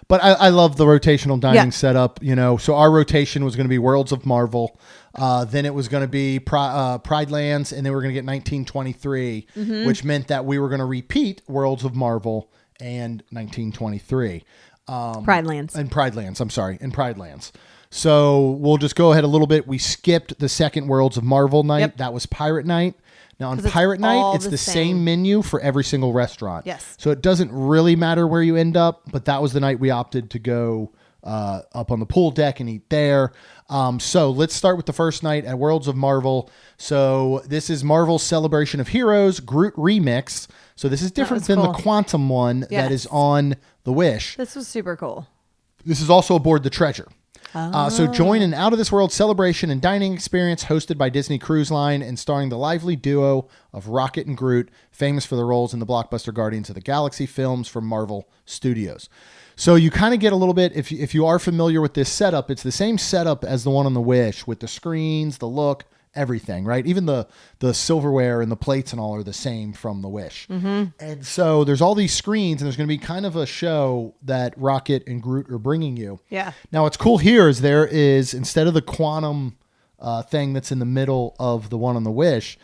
But I love the rotational dining setup, you know. So our rotation was going to be Worlds of Marvel. Then it was going to be Pride Lands, and then we were going to get 1923, which meant that we were going to repeat Worlds of Marvel and 1923. Pride Lands. And Pride Lands. So we'll just go ahead a little bit. We skipped the second Worlds of Marvel night. Yep. That was Pirate Night. Now on Pirate Night, it's the same menu for every single restaurant. Yes. So it doesn't really matter where you end up, but that was the night we opted to go up on the pool deck and eat there. So let's start with the first night at Worlds of Marvel. So this is Marvel's Celebration of Heroes Groot Remix. So this is different than the Quantum one that is on the Wish. This was super cool. This is also aboard the Treasure. So join an out-of-this-world celebration and dining experience hosted by Disney Cruise Line and starring the lively duo of Rocket and Groot, famous for their roles in the blockbuster Guardians of the Galaxy films from Marvel Studios. So you kind of get a little bit, if you are familiar with this setup, it's the same setup as the one on the Wish with the screens, the look, everything, right? Even the silverware and the plates and all are the same from the Wish. And so there's all these screens and there's going to be kind of a show that Rocket and Groot are bringing you. Yeah. Now what's cool here is there is, instead of the quantum thing that's in the middle of the one on the Wish,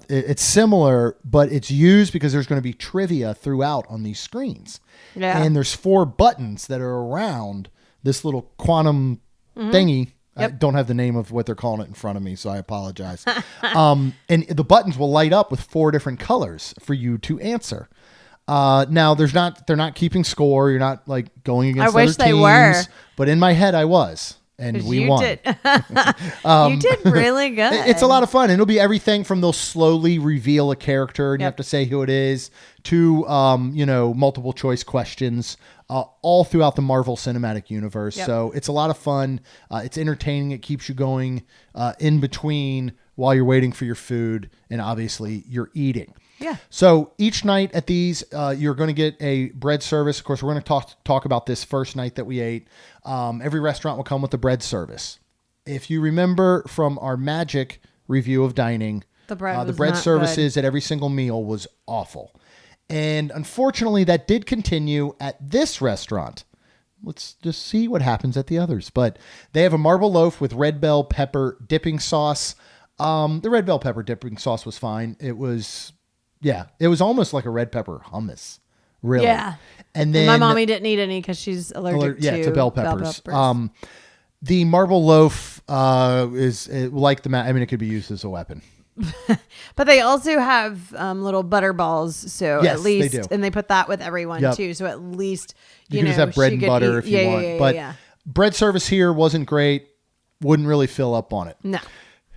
it's similar, but it's used because there's going to be trivia throughout on these screens. Yeah. And there's 4 buttons that are around this little quantum thingy. Yep. I don't have the name of what they're calling it in front of me, so I apologize. And the buttons will light up with 4 different colors for you to answer. Now they're not keeping score. You're not like going against other teams. I wish they were. But in my head, I was. And we won. You did really good. It's a lot of fun. And it'll be everything from they'll slowly reveal a character and you have to say who it is to, multiple choice questions all throughout the Marvel Cinematic Universe. Yep. So it's a lot of fun. It's entertaining. It keeps you going in between while you're waiting for your food. And obviously you're eating. Yeah. So each night at these, you're going to get a bread service. Of course, we're going to talk about this first night that we ate. Every restaurant will come with a bread service. If you remember from our Magic review of dining, the bread services at every single meal was awful. And unfortunately, that did continue at this restaurant. Let's just see what happens at the others. But they have a marble loaf with red bell pepper dipping sauce. The red bell pepper dipping sauce was fine. It was almost like a red pepper hummus. Really. Yeah. And then my mommy didn't eat any because she's allergic to bell peppers. The marble loaf is like it could be used as a weapon. But they also have little butter balls, so yes, at least they do. And they put that with everyone too. So at least you can just have bread and butter if you want. But bread service here wasn't great. Wouldn't really fill up on it. No.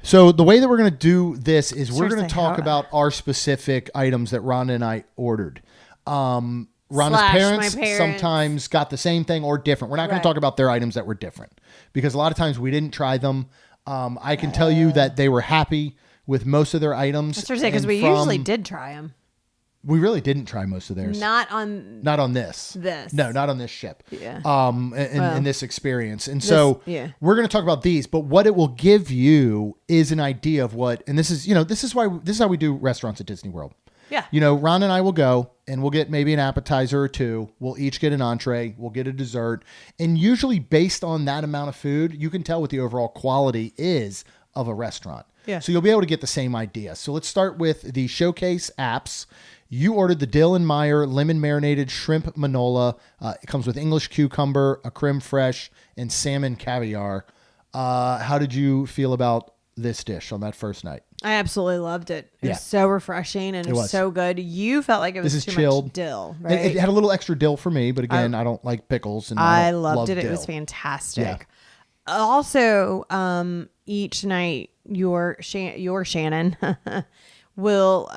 So the way that we're going to do this is we're going to talk about our specific items that Rhonda and I ordered. Rhonda's parents sometimes got the same thing or different. We're not going to talk about their items that were different because a lot of times we didn't try them. I can tell you that they were happy with most of their items. That's because we usually did try them. We really didn't try most of theirs. Not on this. This. No, not on this ship. Yeah. In this experience. And so we're going to talk about these, but what it will give you is an idea of what, and this is how we do restaurants at Disney World. Yeah. Ron and I will go and we'll get maybe an appetizer or 2. We'll each get an entree. We'll get a dessert. And usually based on that amount of food, you can tell what the overall quality is of a restaurant. Yeah. So you'll be able to get the same idea. So let's start with the showcase apps. You ordered the Dill and Meyer lemon marinated shrimp manola. It comes with English cucumber, a creme fraiche, and salmon caviar. How did you feel about this dish on that first night? I absolutely loved it. It was so refreshing and it was so good. You felt like it was too chilled. much dill, right? It had a little extra dill for me, but again, I don't like pickles. And I loved it. Dill. It was fantastic. Yeah. Also, each night your Shannon will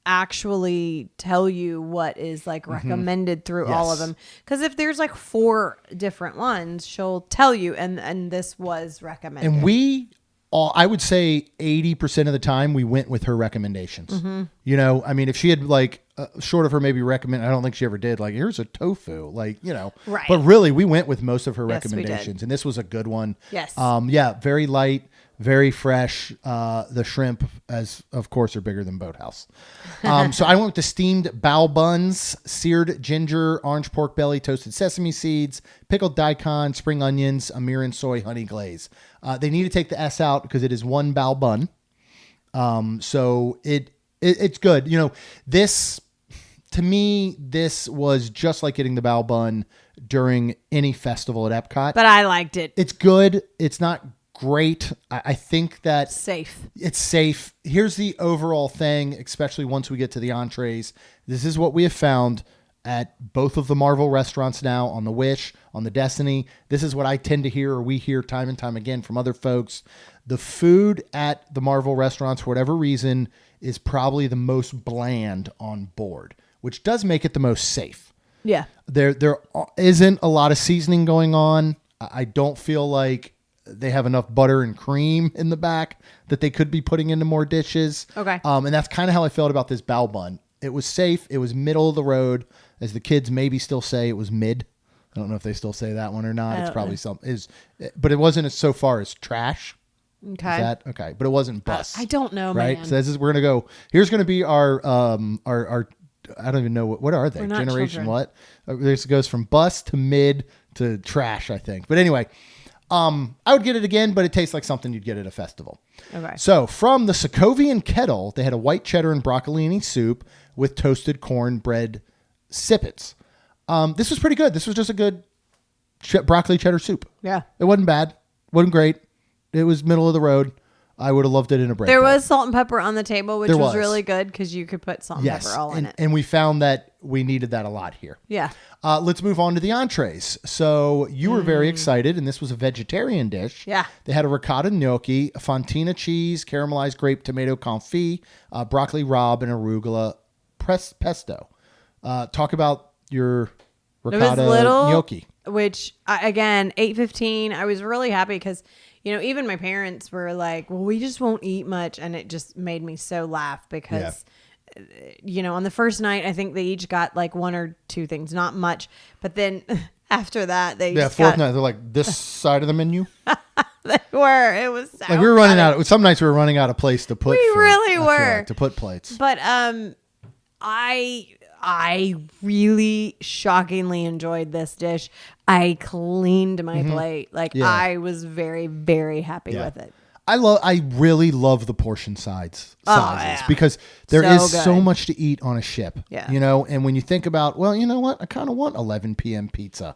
actually tell you what is like recommended through all of them. Because if there's like 4 different ones, she'll tell you, and this was recommended. And I would say 80% of the time we went with her recommendations. If she had short of her maybe recommend, I don't think she ever did, like, here's a tofu, right. But really we went with most of her recommendations, and this was a good one. Yes. Very light, very fresh. The shrimp, as of course, are bigger than Boathouse. So I went with the steamed bao buns, seared ginger, orange pork belly, toasted sesame seeds, pickled daikon, spring onions, a mirin soy honey glaze. They need to take the S out because it is one bao bun. So it's good. This, to me, this was just like getting the bao bun during any festival at Epcot. But I liked it. It's good. It's not great. I think that it's safe. Here's the overall thing, especially once we get to the entrees. This is what we have found at both of the Marvel restaurants now, on the Wish, on the Destiny. This is what I tend to hear, or we hear time and time again from other folks. The food at the Marvel restaurants, for whatever reason, is probably the most bland on board, which does make it the most safe. Yeah. There isn't a lot of seasoning going on. I don't feel like they have enough butter and cream in the back that they could be putting into more dishes. Okay. And that's kind of how I felt about this bao bun. It was safe. It was middle of the road, as the kids maybe still say. It was mid. I don't know if they still say that one or not. It's probably but it wasn't so far as trash. Okay. Is that okay? But it wasn't bus. I don't know, right? man. So we're gonna go. Here's gonna be our I don't even know what are they? We're not Generation children. what? This goes from bus to mid to trash, I think. But anyway, I would get it again, but it tastes like something you'd get at a festival. Okay. So from the Sokovian kettle, they had a white cheddar and broccolini soup with toasted cornbread sippets. This was pretty good. This was just a good broccoli cheddar soup. Yeah. It wasn't bad. Wasn't great. It was middle of the road. I would have loved it in a bread There bowl. was salt and pepper on the table, which There was was. really good because you could put salt and Yes, pepper all in it. and we found that we needed that a lot here. Yeah. Let's move on to the entrees. So you were very excited, and this was a vegetarian dish. Yeah. They had a ricotta gnocchi, a fontina cheese, caramelized grape tomato confit, broccoli rabe, and arugula pesto. Talk about your ricotta gnocchi. Which, again, 8:15, I was really happy because, even my parents were like, well, we just won't eat much. And it just made me so laugh because, on the first night, I think they each got like one or two things, not much. But then after that, they Fourth night, they're like, this side of the menu? They were. It was so Like we were running funny. some nights we were running out of place to put. We food, really I feel were. like, to put plates. But I really shockingly enjoyed this dish. I cleaned my plate. Like Yeah. I was very, very happy with it. I really love the portion sizes yeah. because there So is good. so much to eat on a ship. Yeah. And when you think about, well, you know what? I kind of want 11 p.m. pizza.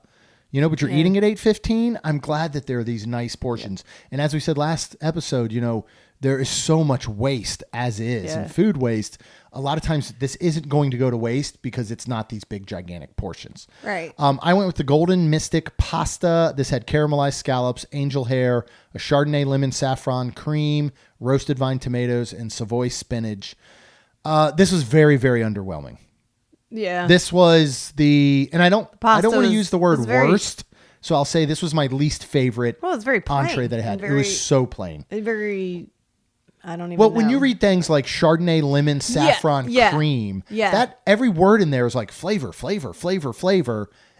But you're eating at 8:15. I'm glad that there are these nice portions. And as we said last episode, there is so much waste as is and food waste. A lot of times this isn't going to go to waste because it's not these big gigantic portions. Right. I went with the Golden Mystic pasta. This had caramelized scallops, angel hair, a Chardonnay lemon saffron cream, roasted vine tomatoes, and Savoy spinach. This was very, very underwhelming. Yeah. This was and I don't want to use the word was very- worst, so I'll say this was my least favorite Well, it's very plain. entree that I had. and It was so plain. very. I don't even. Well, know. when you read things like Chardonnay lemon saffron yeah, cream, yeah. that every word in there is like flavor,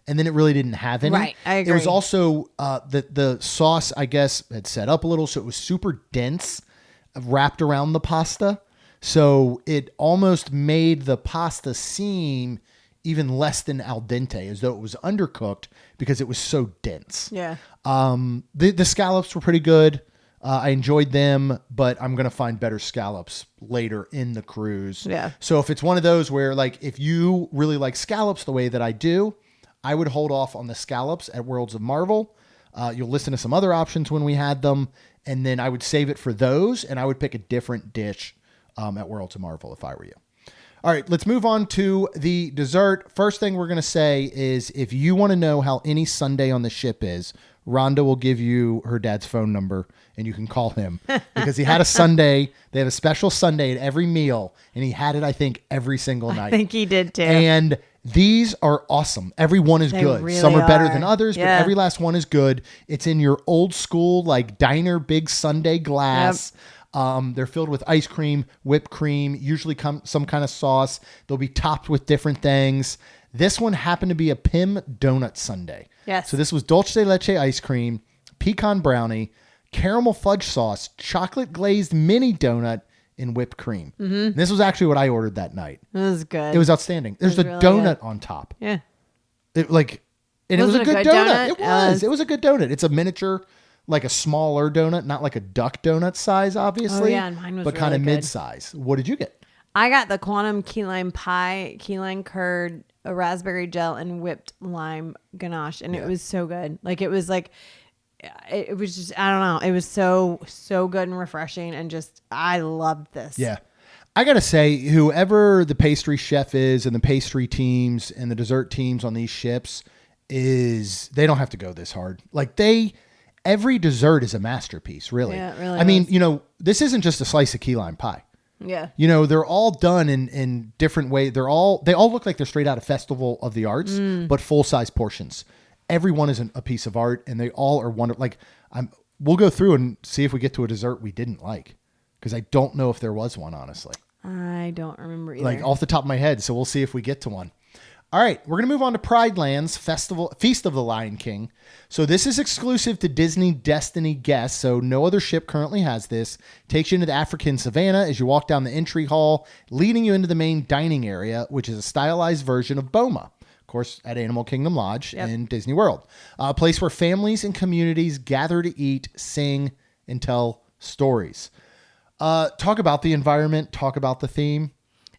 and then it really didn't have any. Right, I It was agree. also the sauce, I guess, had set up a little, so it was super dense, wrapped around the pasta. So it almost made the pasta seem even less than al dente, as though it was undercooked because it was so dense. Yeah. The scallops were pretty good. I enjoyed them, but I'm going to find better scallops later in the cruise. Yeah. So if it's one of those where, like, if you really like scallops the way that I do, I would hold off on the scallops at Worlds of Marvel. You'll listen to some other options when we had them, and then I would save it for those, and I would pick a different dish at Worlds of Marvel if I were you. All right, let's move on to the dessert. First thing we're going to say is if you want to know how any Sunday on the ship is, Rhonda will give you her dad's phone number and you can call him because he had a Sunday. They have a special Sunday at every meal, and he had it, I think, every single night. I think he did too. And these are awesome. Every one is They good. really Some are better are. than others, Yeah. but every last one is good. It's in your old school, like diner, big Sunday glass. They're filled with ice cream, whipped cream, usually some kind of sauce. They'll be topped with different things. This one happened to be a Pim donut sundae. Yes. So this was dulce de leche ice cream, pecan brownie, caramel fudge sauce, chocolate glazed mini donut, and whipped cream. Mm-hmm. This was actually what I ordered that night. It was good. It was outstanding. There's a really donut on top. Yeah. It was Was a it good a good donut. donut? It was. It was a good donut. It's a miniature, like a smaller donut, not like a duck donut size, obviously. Oh, yeah, and mine was but kind of really good. mid-size. What did you get? I got the quantum key lime pie, key lime curd, a raspberry gel, and whipped lime ganache, and it was so good. Like it was just I don't know. It was so good and refreshing, and just I loved this. Yeah. I got to say, whoever the pastry chef is and the pastry teams and the dessert teams on these ships they don't have to go this hard. Like every dessert is a masterpiece, really. Yeah, it really I mean, is. this isn't just a slice of key lime pie. Yeah. They're all done in different ways. They all look like they're straight out of Festival of the Arts, but full-size portions. everyone is a piece of art, and they all are wonderful. Like we'll go through and see if we get to a dessert we didn't like, because I don't know if there was one, honestly. I don't remember either. Like off the top of my head. So we'll see if we get to one. All right, we're going to move on to Pride Land's Feast of the Lion King. So this is exclusive to Disney Destiny guests, so no other ship currently has this. Takes you into the African savannah as you walk down the entry hall, leading you into the main dining area, which is a stylized version of Boma, of course, at Animal Kingdom Lodge in Disney World. A place where families and communities gather to eat, sing, and tell stories. Talk about the environment, talk about the theme.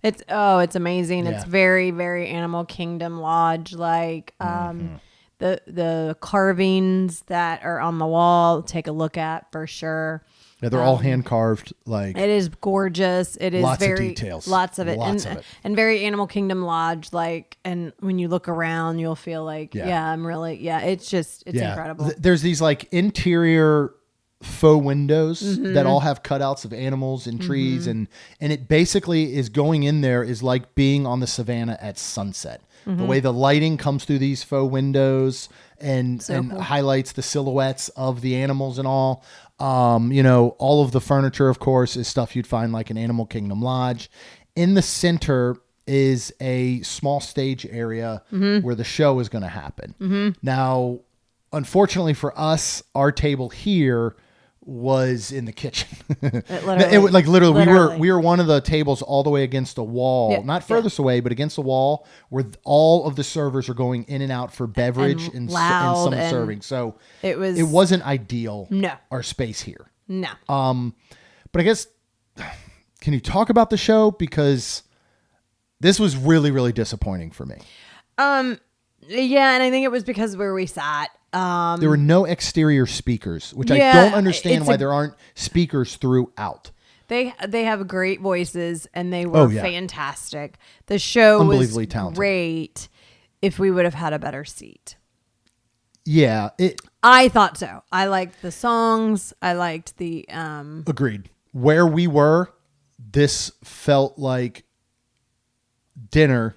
It's amazing. Yeah. It's very, very Animal Kingdom Lodge. Like the carvings that are on the wall, take a look at for sure. Yeah, they're all hand carved. Like it is gorgeous. It is lots very of details. Lots of it. And very Animal Kingdom Lodge. Like, and when you look around, you'll feel like, it's incredible. There's these like interior faux windows that all have cutouts of animals and trees, and it basically is going in there is like being on the savannah at sunset. The way the lighting comes through these faux windows and cool. Highlights the silhouettes of the animals and all. All of the furniture, of course, is stuff you'd find like an Animal Kingdom Lodge. In the center is a small stage area where the show is going to happen. Now, unfortunately for us, our table here was in the kitchen. Literally. We were one of the tables all the way against a wall, not furthest away, but against the wall where all of the servers are going in and out for beverage and some serving. So it wasn't ideal. No, our space here. No. But I guess, can you talk about the show? Because this was really, really disappointing for me. Yeah, and I think it was because where we sat. There were no exterior speakers, which I don't understand why there aren't speakers throughout. They have great voices, and they were fantastic. The show unbelievably was talented. Great if we would have had a better seat. Yeah. I thought so. I liked the songs. I liked the... Agreed. Where we were, this felt like dinner,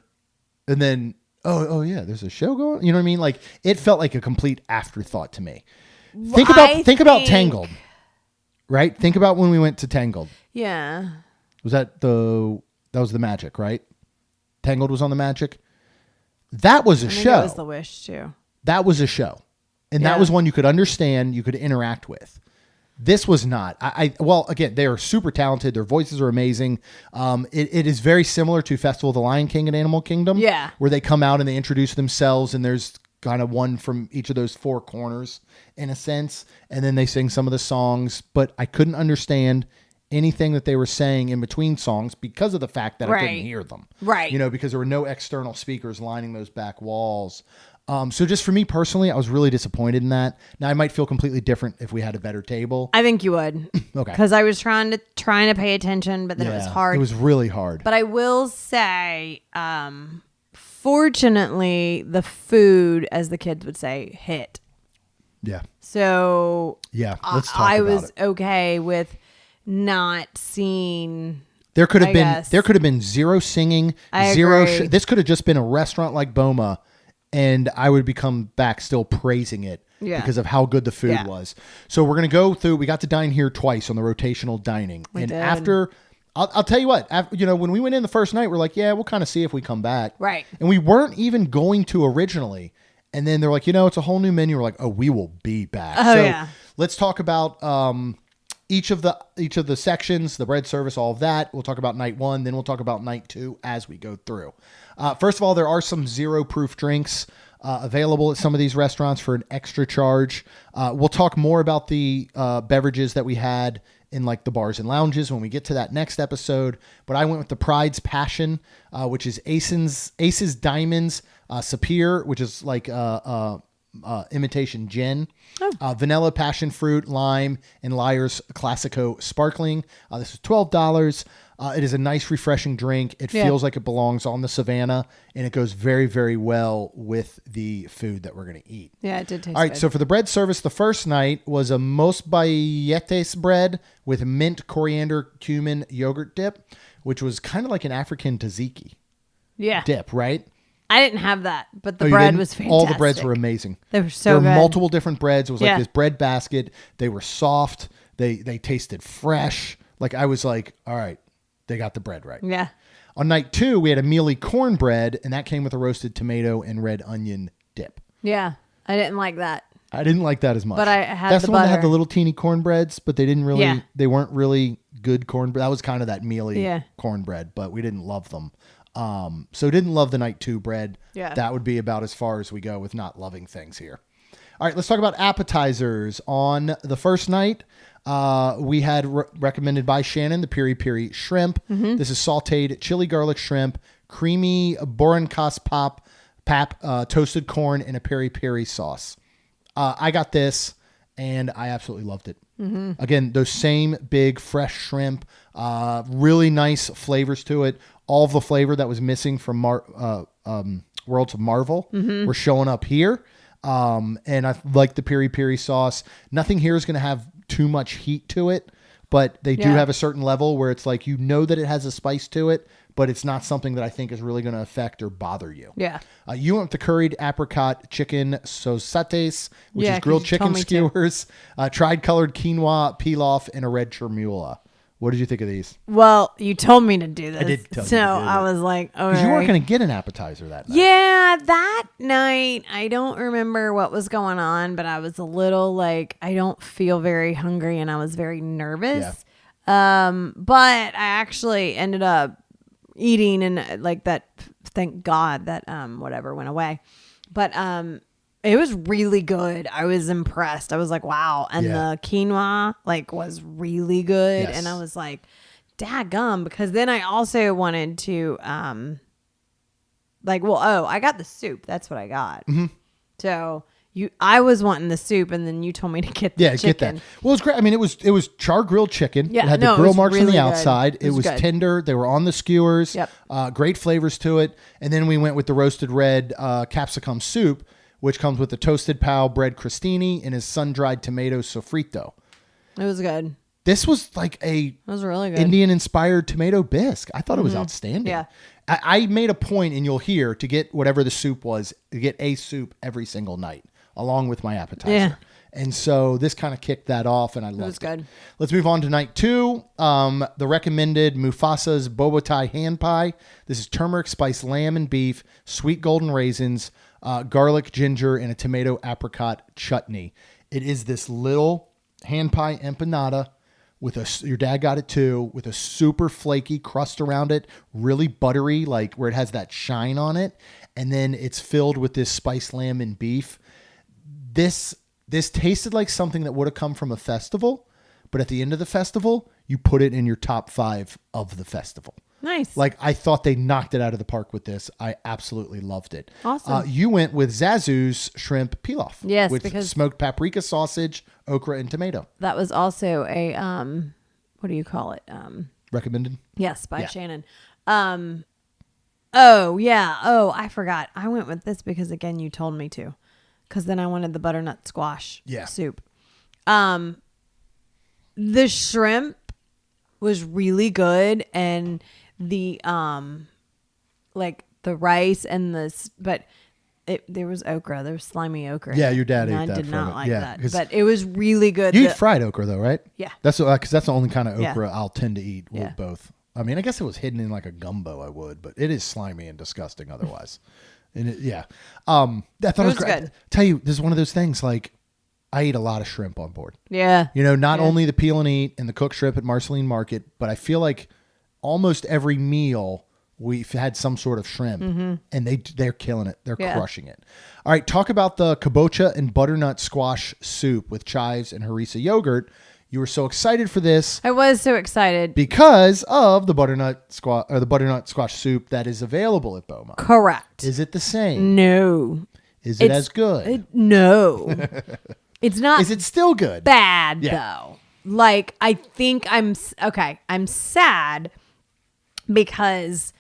and then... Oh yeah, there's a show going. You know what I mean? Like it felt like a complete afterthought to me. Think about Tangled, right? Think about when we went to Tangled. Yeah. That was the Magic, right? Tangled was on the Magic. That was a show. That was the Wish too. That was a show, and that was one you could understand, you could interact with. This was not. Well, again, they are super talented. Their voices are amazing. It is very similar to Festival of the Lion King at Animal Kingdom. Yeah. Where they come out and they introduce themselves, and there's kind of one from each of those four corners, in a sense. And then they sing some of the songs. But I couldn't understand anything that they were saying in between songs because of the fact that I couldn't hear them. Right. Because there were no external speakers lining those back walls. So just for me personally, I was really disappointed in that. Now I might feel completely different if we had a better table. I think you would. Okay. Because I was trying to pay attention, but then it was hard. It was really hard. But I will say, fortunately, the food, as the kids would say, hit. Yeah. So let's talk about it. I was okay with not seeing. There could have been zero singing, zero. This could have just been a restaurant like Boma. And I would become back still praising it because of how good the food was. So we're going to go through. We got to dine here twice on the rotational dining. We did. After, I'll tell you what, when we went in the first night, we're like, we'll kind of see if we come back. Right. And we weren't even going to originally. And then they're like, it's a whole new menu. We're like, oh, we will be back. So let's talk about each of the sections, the bread service, all of that. We'll talk about night one. Then we'll talk about night two as we go through. First of all, there are some zero-proof drinks available at some of these restaurants for an extra charge. We'll talk more about the beverages that we had in like the bars and lounges when we get to that next episode. But I went with the Pride's Passion, which is Ace's Diamonds, Sapir, which is like imitation gin, vanilla passion fruit, lime, and Lyre's Classico Sparkling. This is $12. It is a nice, refreshing drink. It feels like it belongs on the savannah, and it goes very, very well with the food that we're going to eat. Yeah, it did taste good. All right, so for the bread service, the first night was a mos bayetes bread with mint, coriander, cumin, yogurt dip, which was kind of like an African tzatziki dip, right? I didn't have that, but the Oh, you bread didn't? was fantastic. All the breads were amazing. They were so There were good. multiple different breads. It was like Yeah. this bread basket. They were soft. They tasted fresh. Like I was like, all right, they got the bread right. Yeah. On night 2, we had a mealy cornbread, and that came with a roasted tomato and red onion dip. Yeah. I didn't like that. I didn't like that as much. But I had That's the one that had butter. the little teeny cornbreads, but they didn't really. Yeah. They weren't really good cornbread. That was kind of that mealy Yeah. cornbread, but we didn't love them. So didn't love the night 2 bread. Yeah. That would be about as far as we go with not loving things here. All right, let's talk about appetizers. On the first night, we had recommended by Shannon the piri piri shrimp. This is sauteed chili garlic shrimp, creamy borancas pap, toasted corn, and a piri piri sauce. I got this, and I absolutely loved it. Again, those same big fresh shrimp, really nice flavors to it. All of the flavor that was missing from Worlds of Marvel were showing up here. And I like the piri piri sauce. Nothing here is going to have too much heat to it, but they do have a certain level where it's like, you know that it has a spice to it, but it's not something that I think is really going to affect or bother you. Yeah. You went with the curried apricot chicken sausates, which Yeah, is grilled 'cause you told chicken me to. skewers, tried colored quinoa, pilaf, and a red chermoula. What did you think of these? Well, you told me to do this. did tell you so to do I it. was like, all Because you weren't right. going to get an appetizer that night. Yeah, that night, I don't remember what was going on, but I was a little like, I don't feel very hungry and I was very nervous. But I actually ended up eating and like that, thank God that whatever went away. But it was really good. I was impressed. I was like, wow. And the quinoa like was really good. Yes. And I was like, daggum, because then I also wanted to I got the soup. That's what I got. So I was wanting the soup, and then you told me to get the chicken. Get that. Well, it was great. I mean, it was char grilled chicken. Yeah, it had no, the it grill was marks on really the good. outside. It was good. Tender. They were on the skewers. Yep. Great flavors to it. And then we went with the roasted red capsicum soup, which comes with the toasted pao bread crostini and his sun-dried tomato sofrito. It was good. This was like It was really good. Indian-inspired tomato bisque. I thought it was outstanding. Yeah. I made a point, and you'll hear, to get whatever the soup was, to get a soup every single night, along with my appetizer. Yeah. And so this kind of kicked that off, and I loved it. was good. Let's move on to night 2. The recommended Mufasa's boba Thai hand pie. This is turmeric spiced lamb and beef, sweet golden raisins, garlic, ginger, and a tomato apricot chutney. It is this little hand pie empanada with your dad got it too, with a super flaky crust around it, really buttery, like where it has that shine on it. And then it's filled with this spiced lamb and beef. This tasted like something that would have come from a festival, but at the end of the festival, you put it in your top 5 of the festival. Nice. Like, I thought they knocked it out of the park with this. I absolutely loved it. Awesome. You went with Zazu's shrimp pilaf. Yes, with because- smoked paprika sausage, okra, and tomato. That was also a what do you call it? Recommended? Yes, by Yeah. Shannon. Oh yeah. Oh, I forgot. I went with this because again you told me to. Because then I wanted the butternut squash soup. The shrimp was really good, and the like the rice and but there was okra. There was slimy okra. Yeah, your dad and ate I that did from not it. like Yeah, that, 'cause but it was really good. You eat fried okra though, right? Yeah. That's because that's the only kind of Yeah. okra I'll tend to eat with Yeah. both. I mean, I guess it was hidden in like a gumbo, I would, but it is slimy and disgusting otherwise. And I thought it was great. good. Tell you, this is one of those things. Like, I eat a lot of shrimp on board. Yeah. You know, not only the peel and eat and the cooked shrimp at Marceline Market, but I feel like almost every meal we've had some sort of shrimp, and they're killing it. They're crushing it. All right, talk about the kabocha and butternut squash soup with chives and harissa yogurt. You were so excited for this I was so excited. because of the butternut squash soup that is available at Beaumont. Correct. Is it the same? No. Is it as good? No. It's not Is it still good? bad Yeah. though. Like I think I'm sad because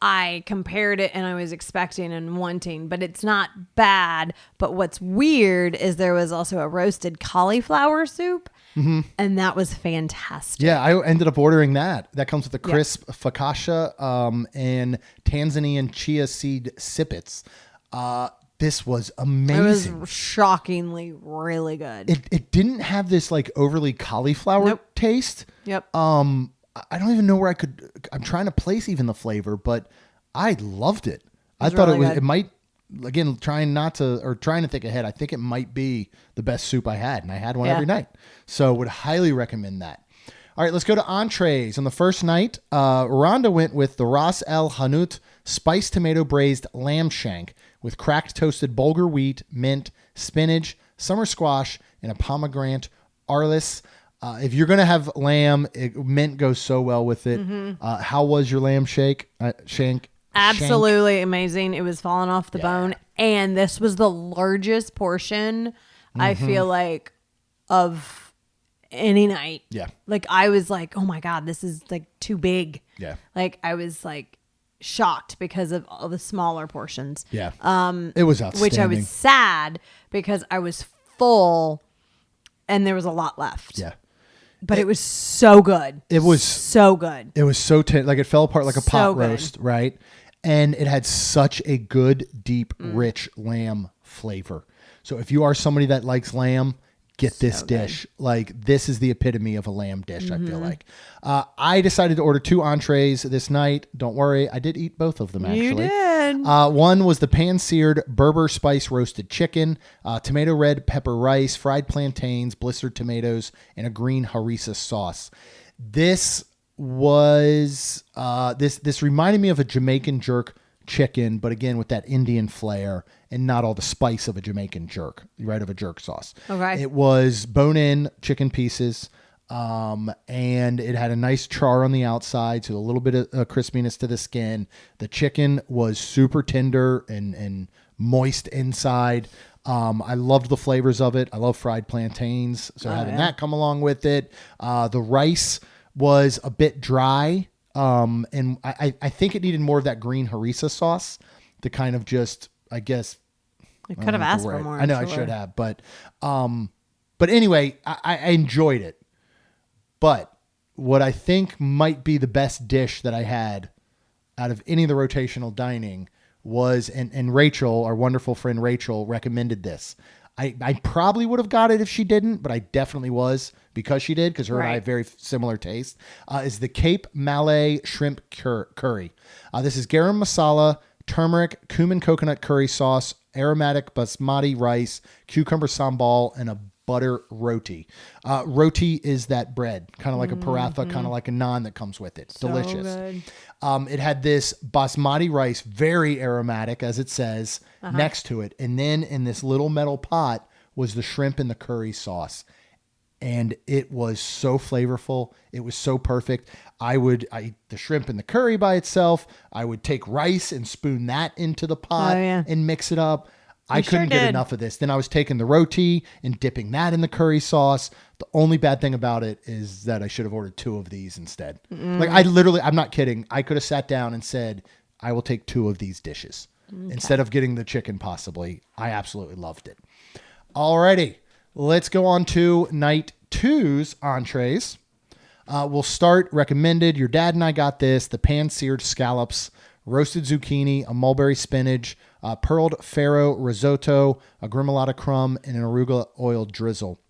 I compared it and I was expecting and wanting, but it's not bad. But what's weird is there was also a roasted cauliflower soup, and that was fantastic. Yeah, I ended up ordering that. That comes with the crisp focaccia and Tanzanian chia seed sippets. This was amazing. It was shockingly really good. It didn't have this like overly cauliflower taste. Yep. I don't even know where I'm trying to place even the flavor, but I loved it. I thought really it might, again, trying to think ahead. I think it might be the best soup I had, and I had one every night. So would highly recommend that. All right, let's go to entrees. On the first night, Rhonda went with the Ras El Hanout spiced tomato braised lamb shank with cracked toasted bulgur wheat, mint, spinach, summer squash, and a pomegranate arliss. If you're going to have lamb, mint goes so well with it. How was your lamb shank? Absolutely amazing. It was falling off the bone. And this was the largest portion, I feel like, of any night. Yeah. Like, I was like, oh my God, this is like too big. Yeah. Like, I was like shocked because of all the smaller portions. Yeah. It was outstanding. Which I was sad because I was full and there was a lot left. Yeah. But it was so good. It was so good. It was so like it fell apart like a pot good. roast, right? And it had such a good, deep, rich lamb flavor. So if you are somebody that likes lamb, get this dish. Like, this is the epitome of a lamb dish, I feel like. I decided to order 2 entrees this night. Don't worry, I did eat both of them, actually. You did. One was the pan-seared Berber spice roasted chicken, tomato red pepper rice, fried plantains, blistered tomatoes, and a green harissa sauce. This was this reminded me of a Jamaican jerk chicken, but again with that Indian flair and not all the spice of a Jamaican jerk, right, of a jerk sauce. Okay. It was bone-in chicken pieces, and it had a nice char on the outside, so a little bit of crispiness to the skin. The chicken was super tender and moist inside. I loved the flavors of it. I love fried plantains, so having that come along with it. The rice was a bit dry, and I think it needed more of that green harissa sauce to kind of just, I guess. I could have asked for more. I know I should have, but anyway, I enjoyed it. But what I think might be the best dish that I had out of any of the rotational dining was, and Rachel, our wonderful friend Rachel, recommended this. I probably would have got it if she didn't, but I definitely was because she did, because her and I have very similar taste, is the Cape Malay shrimp curry. This is garam masala, turmeric, cumin coconut curry sauce, aromatic basmati rice, cucumber sambal, and a butter roti. Roti is that bread, kind of like a paratha, kind of like a naan that comes with it. Delicious. Good. It had this basmati rice, very aromatic, as it says, next to it. And then in this little metal pot was the shrimp and the curry sauce. And it was so flavorful. It was so perfect. I eat the shrimp and the curry by itself. I would take rice and spoon that into the pot and mix it up. I couldn't get enough of this. Then I was taking the roti and dipping that in the curry sauce. The only bad thing about it is that I should have ordered 2 of these instead. Like, I'm not kidding. I could have sat down and said, I will take 2 of these dishes instead of getting the chicken possibly. I absolutely loved it. Alrighty, let's go on to night 2's entrees. We'll start recommended. Your dad and I got this, the pan-seared scallops, roasted zucchini, a mulberry spinach, pearled farro risotto, a gremolata crumb, and an arugula oil drizzle.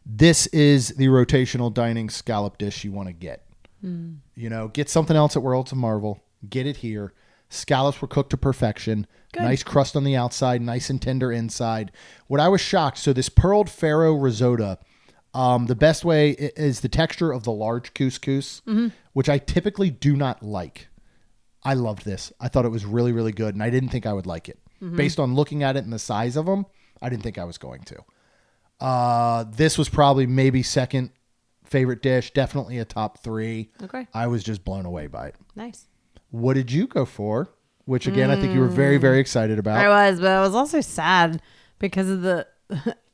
This is the rotational dining scallop dish you want to get. You know, get something else at Worlds of Marvel. Get it here. Scallops were cooked to perfection. Good. Nice crust on the outside, nice and tender inside. What I was shocked, so this pearled farro risotto, the best way is the texture of the large couscous, which I typically do not like. I loved this. I thought it was really, really good, and I didn't think I would like it. Based on looking at it and the size of them, I didn't think I was going to. This was probably maybe second favorite dish, definitely a top 3. Okay. I was just blown away by it. Nice. What did you go for? Which, again, I think you were very, very excited about. I was, but I was also sad because of the...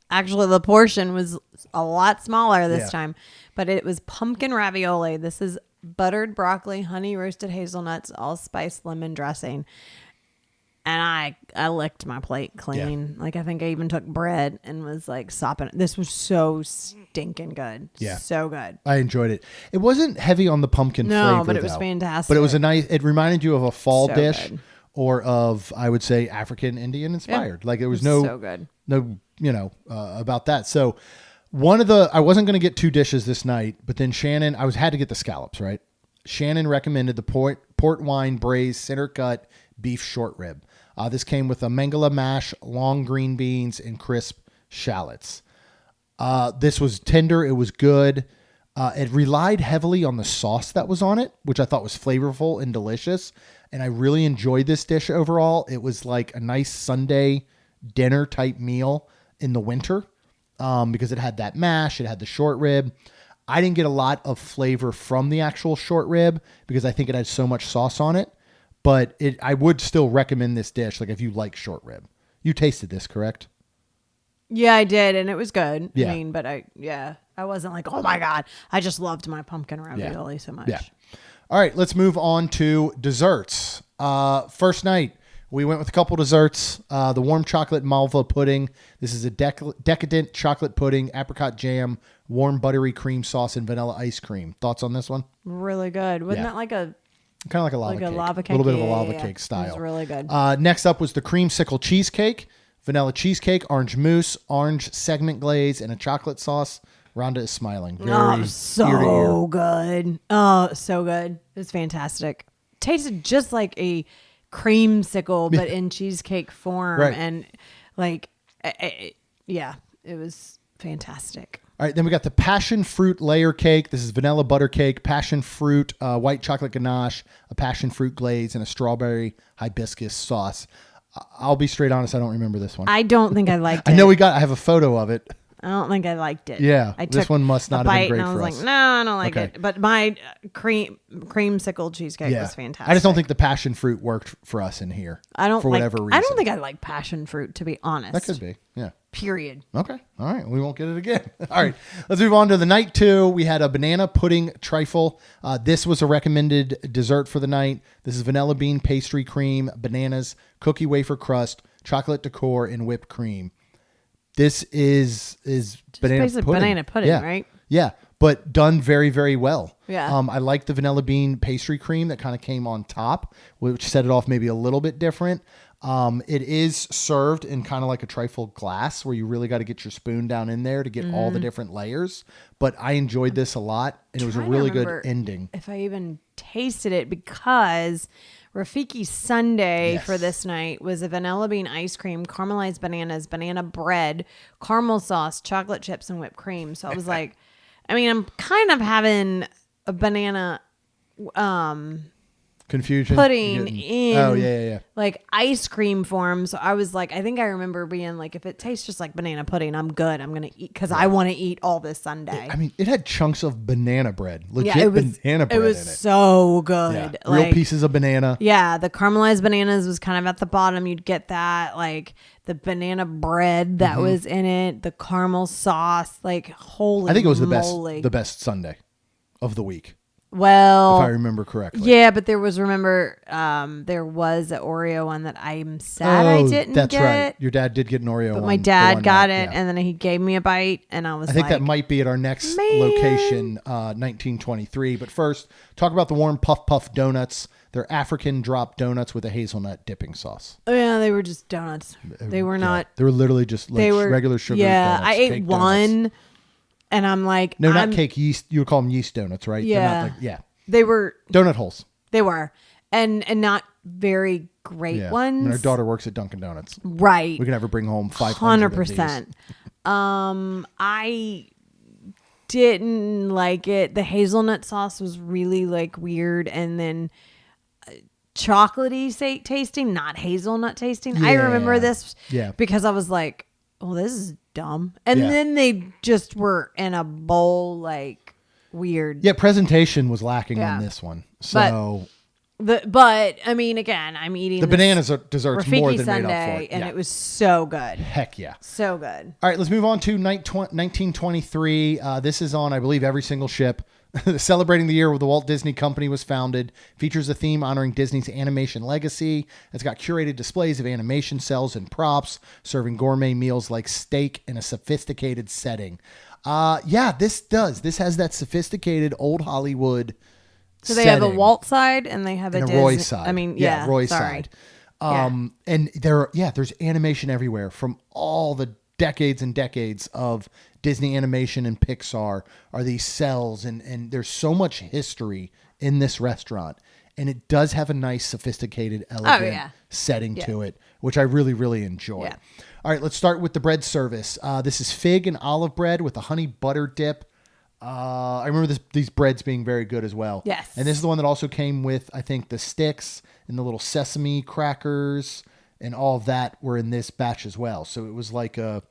Actually, the portion was a lot smaller this time, but it was pumpkin ravioli. This is buttered broccoli, honey roasted hazelnuts, allspice lemon dressing. And I licked my plate clean. Like, I think I even took bread and was like sopping it. This was so stinking good. Yeah. So good. I enjoyed it. It wasn't heavy on the pumpkin flavor, but it was though. fantastic. But it was it reminded you of a fall So dish good. or of, I would say, African Indian inspired. Yeah. Like, there was So good. no, about that. So I wasn't going to get 2 dishes this night, but then Shannon, had to get the scallops, right? Shannon recommended the port wine braised center cut beef short rib. This came with a mangala mash, long green beans, and crisp shallots. This was tender. It was good. It relied heavily on the sauce that was on it, which I thought was flavorful and delicious. And I really enjoyed this dish overall. It was like a nice Sunday dinner type meal in the winter because it had that mash. It had the short rib. I didn't get a lot of flavor from the actual short rib because I think it had so much sauce on it. But I would still recommend this dish, like if you like short rib. You tasted this, correct? Yeah, I did, and it was good. Yeah. I mean, but I wasn't like, oh my God. I just loved my pumpkin ravioli so much. Yeah. All right, let's move on to desserts. First night, we went with a couple desserts. The warm chocolate malva pudding. This is a decadent chocolate pudding, apricot jam, warm buttery cream sauce, and vanilla ice cream. Thoughts on this one? Really good. Wasn't that like a... Kind of like a lava cake. A little bit of a lava cake style. It was really good. Next up was the creamsicle cheesecake, vanilla cheesecake, orange mousse, orange segment glaze, and a chocolate sauce. Rhonda is smiling. Very so good. Oh, so good. It was fantastic. Tasted just like a creamsicle, but in cheesecake form. Right. And like, it was fantastic. All right, then we got the passion fruit layer cake. This is vanilla butter cake, passion fruit, white chocolate ganache, a passion fruit glaze, and a strawberry hibiscus sauce. I'll be straight honest, I don't remember this one. I don't think I liked it. I know I have a photo of it. I don't think I liked it. Yeah, I this took one must not a have been bite great and I was for like, us. no, I don't like Okay. it. But my creamsicle cheesecake was fantastic. I just don't think the passion fruit worked for us in here. For whatever reason. I don't think I like passion fruit, to be honest. That could be, yeah. Period. Okay. All right. We won't get it again. All right. Let's move on to the night 2. We had a banana pudding trifle. This was a recommended dessert for the night. This is vanilla bean pastry cream, bananas, cookie wafer crust, chocolate decor, and whipped cream. This is banana basically pudding. banana pudding, right? Yeah. But done very, very well. Yeah. I like the vanilla bean pastry cream that kind of came on top, which set it off maybe a little bit different. It is served in kind of like a trifle glass where you really got to get your spoon down in there to get all the different layers. But I enjoyed this a lot, and it was a really good ending. If I even tasted it, because Rafiki's Sunday for this night was a vanilla bean ice cream, caramelized bananas, banana bread, caramel sauce, chocolate chips, and whipped cream. So I was like, I mean, I'm kind of having a banana Confusion. pudding in yeah. like ice cream form. So I was like, I think I remember being like, if it tastes just like banana pudding, I'm good. I'm going to eat because I want to eat all this Sunday. I mean, it had chunks of banana bread. Legit banana bread it was in it. so good. Yeah. Real pieces of banana. Yeah, the caramelized bananas was kind of at the bottom. You'd get that, like the banana bread that was in it, the caramel sauce, like holy I think it was moly. the best Sunday of the week, Well, if I remember correctly. yeah, but there was, remember, there was an Oreo one that I'm sad I didn't that's get. right. Your dad did get an Oreo But one. my the dad one got night, it, yeah. and then he gave me a bite, and I was I think like, that might be at our next Man. location, 1923. But first, talk about the warm Puff Puff donuts. They're African drop donuts with a hazelnut dipping sauce. oh yeah, they were just donuts. They were not. They were literally just like They were regular sugar Yeah, donuts. I ate cake one, donuts. and I'm like, No, not cake, yeast. You would call them yeast donuts, right? They're Yeah. not like, yeah. They were. Donut holes. They were, and not very great Yeah. ones. And our daughter works at Dunkin' Donuts. Right. We can have her bring home 500 of these. 100%. I didn't like it. The hazelnut sauce was really like weird, and then chocolatey tasting, not hazelnut tasting. I remember this because I was like, "Oh, this is dumb," and then they just were in a bowl like weird. Yeah, presentation was lacking on this one. So But I mean, again, I'm eating the this bananas are desserts more Rafiki than Sunday, made up for it. and Yeah. it was so good. Heck yeah. So good. All right, let's move on to 1923. This is on, I believe, every single ship. Celebrating the year where the Walt Disney Company was founded, features a theme honoring Disney's animation legacy. It's got curated displays of animation cells and props, serving gourmet meals like steak in a sophisticated setting. This has that sophisticated old Hollywood So they setting have a Walt side and they have a and a Disney. Roy side. I mean, yeah, Roy sorry. side. And there's animation everywhere from all the decades and decades of Disney animation and Pixar are these cells, and there's so much history in this restaurant, and it does have a nice, sophisticated, elegant setting to it, which I really, really enjoy. Yeah. All right, let's start with the bread service. This is fig and olive bread with a honey butter dip. I remember these breads being very good as well. Yes. And this is the one that also came with, I think, the sticks and the little sesame crackers and all of that were in this batch as well. So it was like a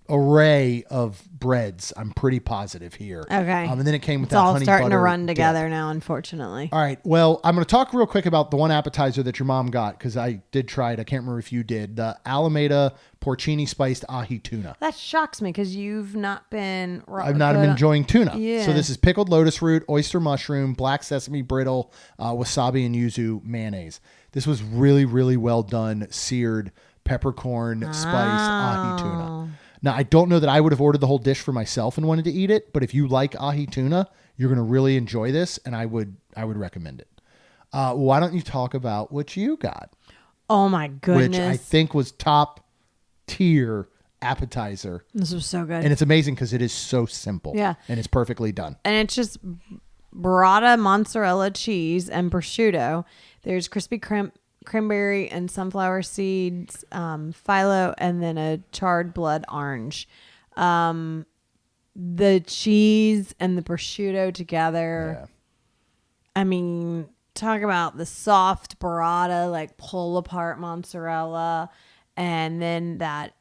array of breads. I'm pretty positive here. Okay. And then it came with It's that all honey starting to butter run dip. together now, unfortunately. All right. Well, I'm going to talk real quick about the one appetizer that your mom got because I did try it. I can't remember if you did. The Alameda porcini spiced ahi tuna. That shocks me because you've not been. I've not been enjoying tuna. Yeah. So this is pickled lotus root, oyster mushroom, black sesame brittle, wasabi and yuzu mayonnaise. This was really, really well done, seared peppercorn spiced ahi tuna. Now, I don't know that I would have ordered the whole dish for myself and wanted to eat it, but if you like ahi tuna, you're going to really enjoy this, and I would recommend it. Why don't you talk about what you got? Oh my goodness! Which I think was top tier appetizer. This was so good. And it's amazing because it is so simple. Yeah. And it's perfectly done. And it's just burrata, mozzarella cheese, and prosciutto. There's crispy cranberry and sunflower seeds, phyllo, and then a charred blood orange. The cheese and the prosciutto together. Yeah. I mean, talk about the soft burrata, like pull apart mozzarella, and then that,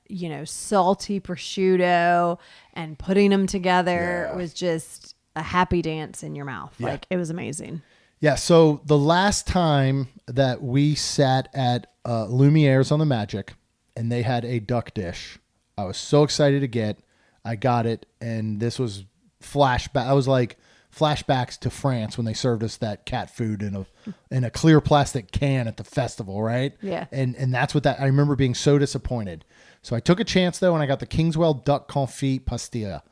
salty prosciutto, and putting them together was just a happy dance in your mouth. Yeah. Like, it was amazing. Yeah. So the last time that we sat at Lumiere's on the Magic and they had a duck dish, I was so excited to get. I got it, and this was flashback. I was like flashbacks to France when they served us that cat food in a clear plastic can at the festival, right? Yeah. And that's what I remember being so disappointed. So I took a chance though, and I got the Kingswell Duck Confit Pastilla.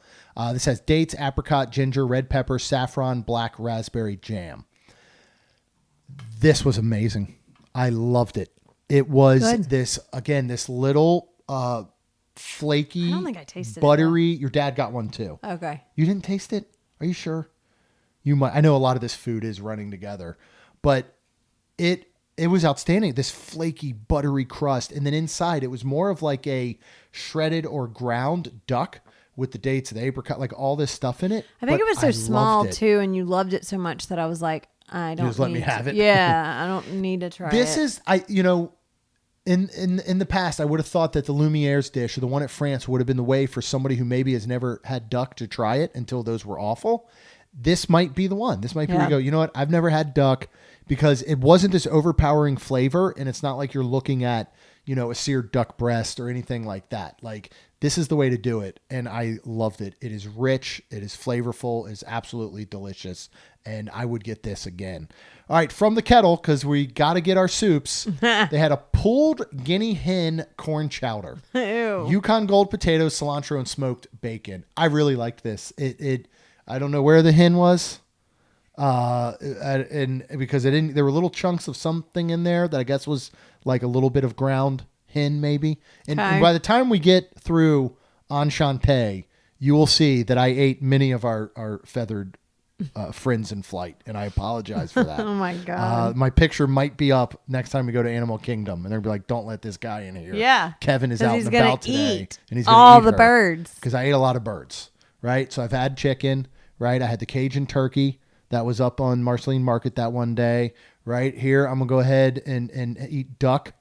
This has dates, apricot, ginger, red pepper, saffron, black raspberry jam. This was amazing. I loved it. It was Good. this little flaky, I don't think I tasted it, buttery. Your dad got one too. Okay. You didn't taste it? Are you sure? You might. I know a lot of this food is running together, but it was outstanding. This flaky, buttery crust, and then inside it was more of like a shredded or ground duck with the dates, the apricot, like all this stuff in it. I think But it was so I small loved it. too, and you loved it so much that I was like, I don't just let need me have it? Yeah, I don't need to try This it. is in the past, I would have thought that the Lumiere's dish or the one at France would have been the way for somebody who maybe has never had duck to try it until those were awful. This might be the one. This might be where you go, you know what? I've never had duck because it wasn't this overpowering flavor, and it's not like you're looking at, a seared duck breast or anything like that. Like, this is the way to do it, and I loved it. It is rich, it is flavorful, it is absolutely delicious, and I would get this again. All right, from the kettle, because we got to get our soups, they had a pulled guinea hen corn chowder, Ew. Yukon Gold potatoes, cilantro, and smoked bacon. I really liked this. I don't know where the hen was, and because there were little chunks of something in there that I guess was like a little bit of ground hen maybe. And by the time we get through Enchante, you will see that I ate many of our feathered friends in flight, and I apologize for that. Oh my God. My picture might be up next time we go to Animal Kingdom, and they'll be like, "Don't let this guy in here." Yeah. Kevin is 'Cause out he's and gonna about today, eat and he's gonna all eat the her. birds. Because I ate a lot of birds, right? So I've had chicken, right? I had the Cajun turkey that was up on Marceline Market that one day, right? Here, I'm going to go ahead and eat duck,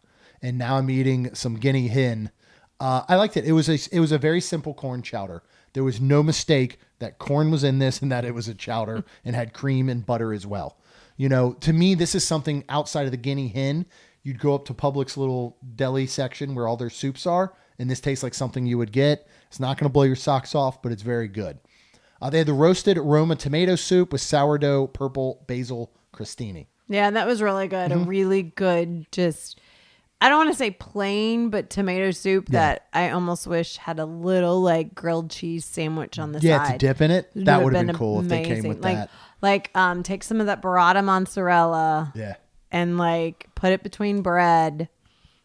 and now I'm eating some guinea hen. I liked it. It was a very simple corn chowder. There was no mistake that corn was in this and that it was a chowder and had cream and butter as well. To me, this is something outside of the guinea hen. You'd go up to Publix's little deli section where all their soups are, and this tastes like something you would get. It's not going to blow your socks off, but it's very good. They had the roasted Roma tomato soup with sourdough, purple basil crostini. Yeah, that was really good. A really good, just, I don't want to say plain, but tomato soup that I almost wish had a little like grilled cheese sandwich on the side. Yeah, to dip in it. That would have been cool amazing. if they came with that. Take some of that burrata mozzarella and like put it between bread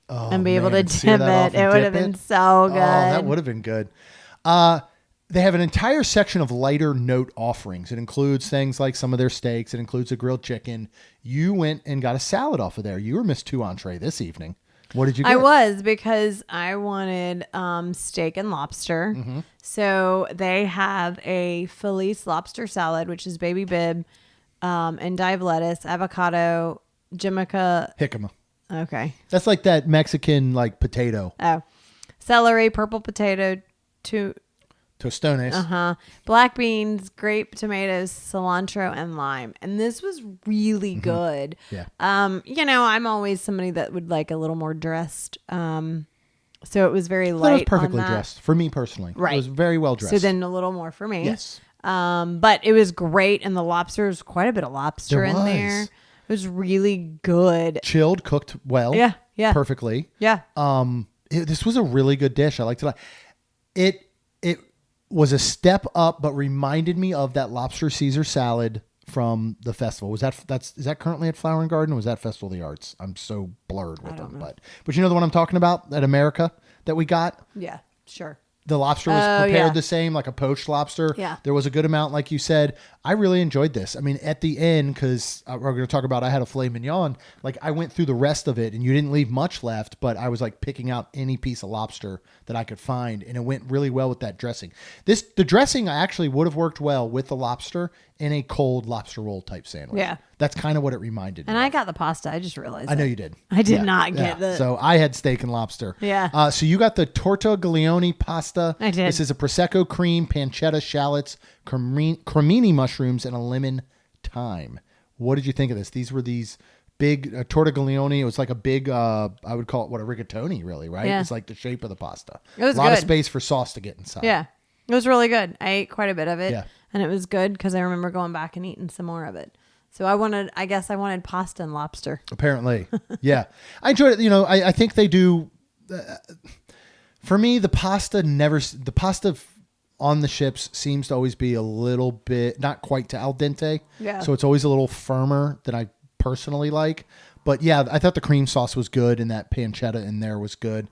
and be able to dip it. It would have been so good. Oh, that would have been good. They have an entire section of lighter note offerings. It includes things like some of their steaks. It includes a grilled chicken. You went and got a salad off of there. You were Miss Two Entree this evening. What did you get? I was, because I wanted steak and lobster. Mm-hmm. So they have a Felice lobster salad, which is baby bib, endive lettuce, avocado, jicama. Okay. That's like that Mexican like potato. Oh. Celery, purple potato, tostones. Black beans, grape tomatoes, cilantro, and lime. And this was really good. Yeah. I'm always somebody that would like a little more dressed. So it was very light. It was perfectly dressed for me personally. Right. It was very well dressed. So then a little more for me. Yes. But it was great, and the lobster was quite a bit of lobster in there. It was really good. Chilled, cooked well. Yeah. Perfectly. Yeah. This was a really good dish. I liked it. It was a step up, but reminded me of that lobster Caesar salad from the festival. Is that currently at Flower and Garden, or was that Festival of the Arts? I'm so blurred with them, but you know the one I'm talking about at America that we got? Yeah, sure. The lobster was prepared the same, like a poached lobster. Yeah. There was a good amount, like you said. I really enjoyed this. I mean, at the end, because we're going to talk about, I had a filet mignon. Like, I went through the rest of it, and you didn't leave much left, but I was like picking out any piece of lobster that I could find, and it went really well with that dressing. The dressing actually would have worked well with the lobster in a cold lobster roll type sandwich. Yeah. That's kind of what it reminded me. And I got the pasta. I just realized. I know you did. I did not get the. So I had steak and lobster. Yeah. So you got the tortiglione pasta. I did. This is a prosecco cream, pancetta, shallots, cremini mushrooms, and a lemon thyme. What did you think of this? These were these big tortiglione. It was like a big, I would call it a rigatoni, really, right? Yeah. It's like the shape of the pasta. It was a lot of good. space for sauce to get inside. Yeah. It was really good. I ate quite a bit of it. Yeah. And it was good because I remember going back and eating some more of it. So I guess I wanted pasta and lobster. Apparently. Yeah. I enjoyed it. I think they do. For me, the pasta on the ships seems to always be a little bit, not quite to al dente. Yeah. So it's always a little firmer than I personally like. But yeah, I thought the cream sauce was good, and that pancetta in there was good.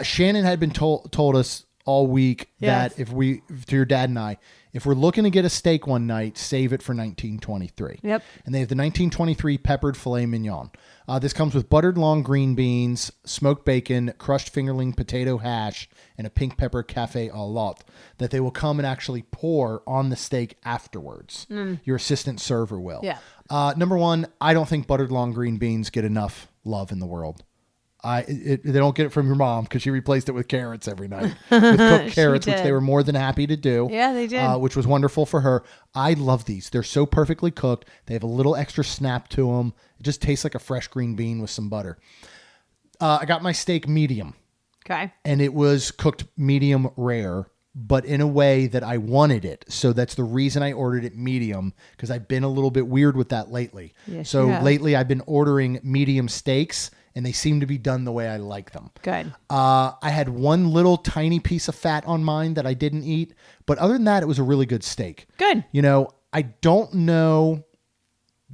Shannon had been told us all week that to your dad and I, if we're looking to get a steak one night, save it for 1923. Yep. And they have the 1923 peppered filet mignon. This comes with buttered long green beans, smoked bacon, crushed fingerling potato hash, and a pink pepper cafe à l'autre that they will come and actually pour on the steak afterwards. Your assistant server will. Yeah. Number one, I don't think buttered long green beans get enough love in the world. They don't get it from your mom because she replaced it with carrots every night. With cooked carrots, which they were more than happy to do. Yeah, they did. Which was wonderful for her. I love these. They're so perfectly cooked. They have a little extra snap to them. It just tastes like a fresh green bean with some butter. I got my steak medium. Okay. And it was cooked medium rare, but in a way that I wanted it. So that's the reason I ordered it medium, because I've been a little bit weird with that lately. Yes, so you have. lately I've been ordering medium steaks, and they seem to be done the way I like them. Good. I had one little tiny piece of fat on mine that I didn't eat, but other than that, it was a really good steak. Good. I don't know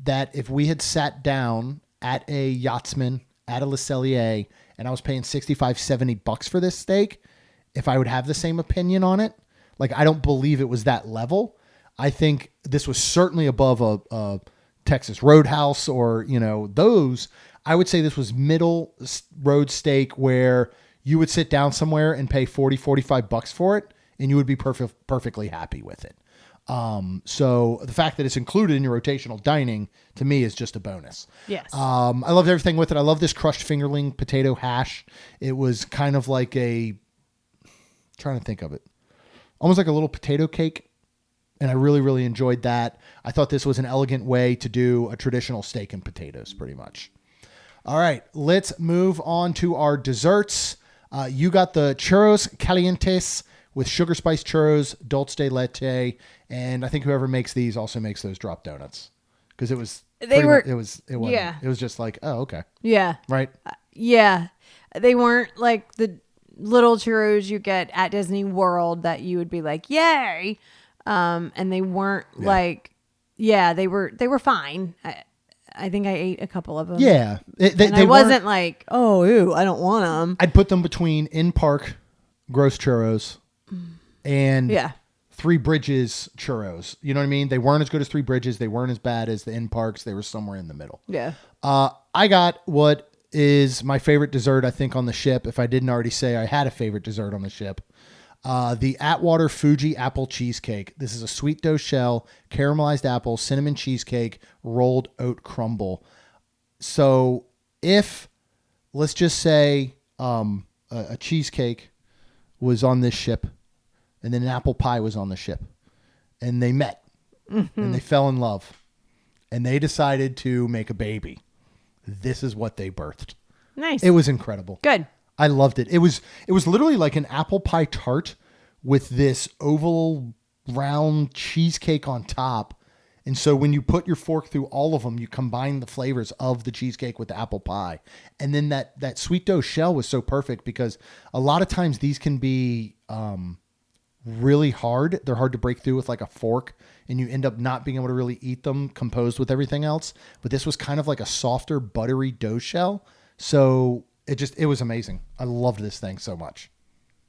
that if we had sat down at a Yachtsman, at a Le Cellier, and I was paying $65-$70 for this steak, if I would have the same opinion on it. Like, I don't believe it was that level. I think this was certainly above a Texas Roadhouse or, those. I would say this was middle road steak where you would sit down somewhere and pay $40-$45 for it, and you would be perfectly happy with it. So the fact that it's included in your rotational dining, to me, is just a bonus. Yes. I loved everything with it. I love this crushed fingerling potato hash. It was kind of like trying to think of it, almost like a little potato cake. And I really, really enjoyed that. I thought this was an elegant way to do a traditional steak and potatoes, pretty much. All right, let's move on to our desserts. You got the churros calientes, with sugar spice churros, dulce de leche, and I think whoever makes these also makes those drop donuts because it was just like, oh, okay, Yeah. right. Yeah. They weren't like the little churros you get at Disney World that you would be like, yay. And they weren't they were fine. I think I ate a couple of them. Yeah. I wasn't like, oh, ew, I don't want them. I'd put them between in-park gross churros and Three Bridges churros. You know what I mean? They weren't as good as Three Bridges. They weren't as bad as the in-parks. They were somewhere in the middle. Yeah. I got what is my favorite dessert, I think, on the ship. If I didn't already say I had a favorite dessert on the ship. The Atwater Fuji apple cheesecake. This is a sweet dough shell, caramelized apple, cinnamon cheesecake, rolled oat crumble. So if, let's just say, a cheesecake was on this ship and then an apple pie was on the ship and they met and they fell in love and they decided to make a baby. This is what they birthed. Nice. It was incredible. Good. I loved it. It was literally like an apple pie tart with this oval round cheesecake on top. And so when you put your fork through all of them, you combine the flavors of the cheesecake with the apple pie. And then that sweet dough shell was so perfect because a lot of times these can be really hard. They're hard to break through with like a fork and you end up not being able to really eat them composed with everything else. But this was kind of like a softer, buttery dough shell. So it was amazing. I loved this thing so much.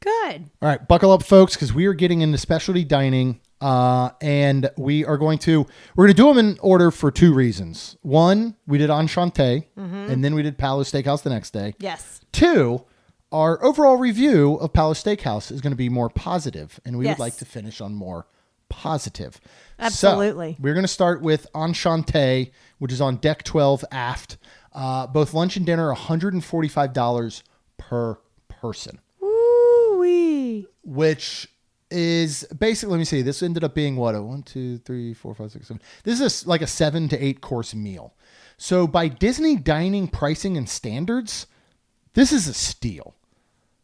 Good. All right, buckle up, folks, because we are getting into specialty dining, and we're going to do them in order for two reasons. One, we did Enchante, and then we did Palo Steakhouse the next day. Yes. Two, our overall review of Palo Steakhouse is going to be more positive, and we would like to finish on more positive. Absolutely. So, we're going to start with Enchante, which is on deck 12 aft. Both lunch and dinner, $145 per person. Woo-wee. Which is basically, let me see, this ended up being what? 1, 2, 3, 4, 5, 6, 7. This is like a 7 to 8 course meal. So by Disney dining pricing and standards, this is a steal.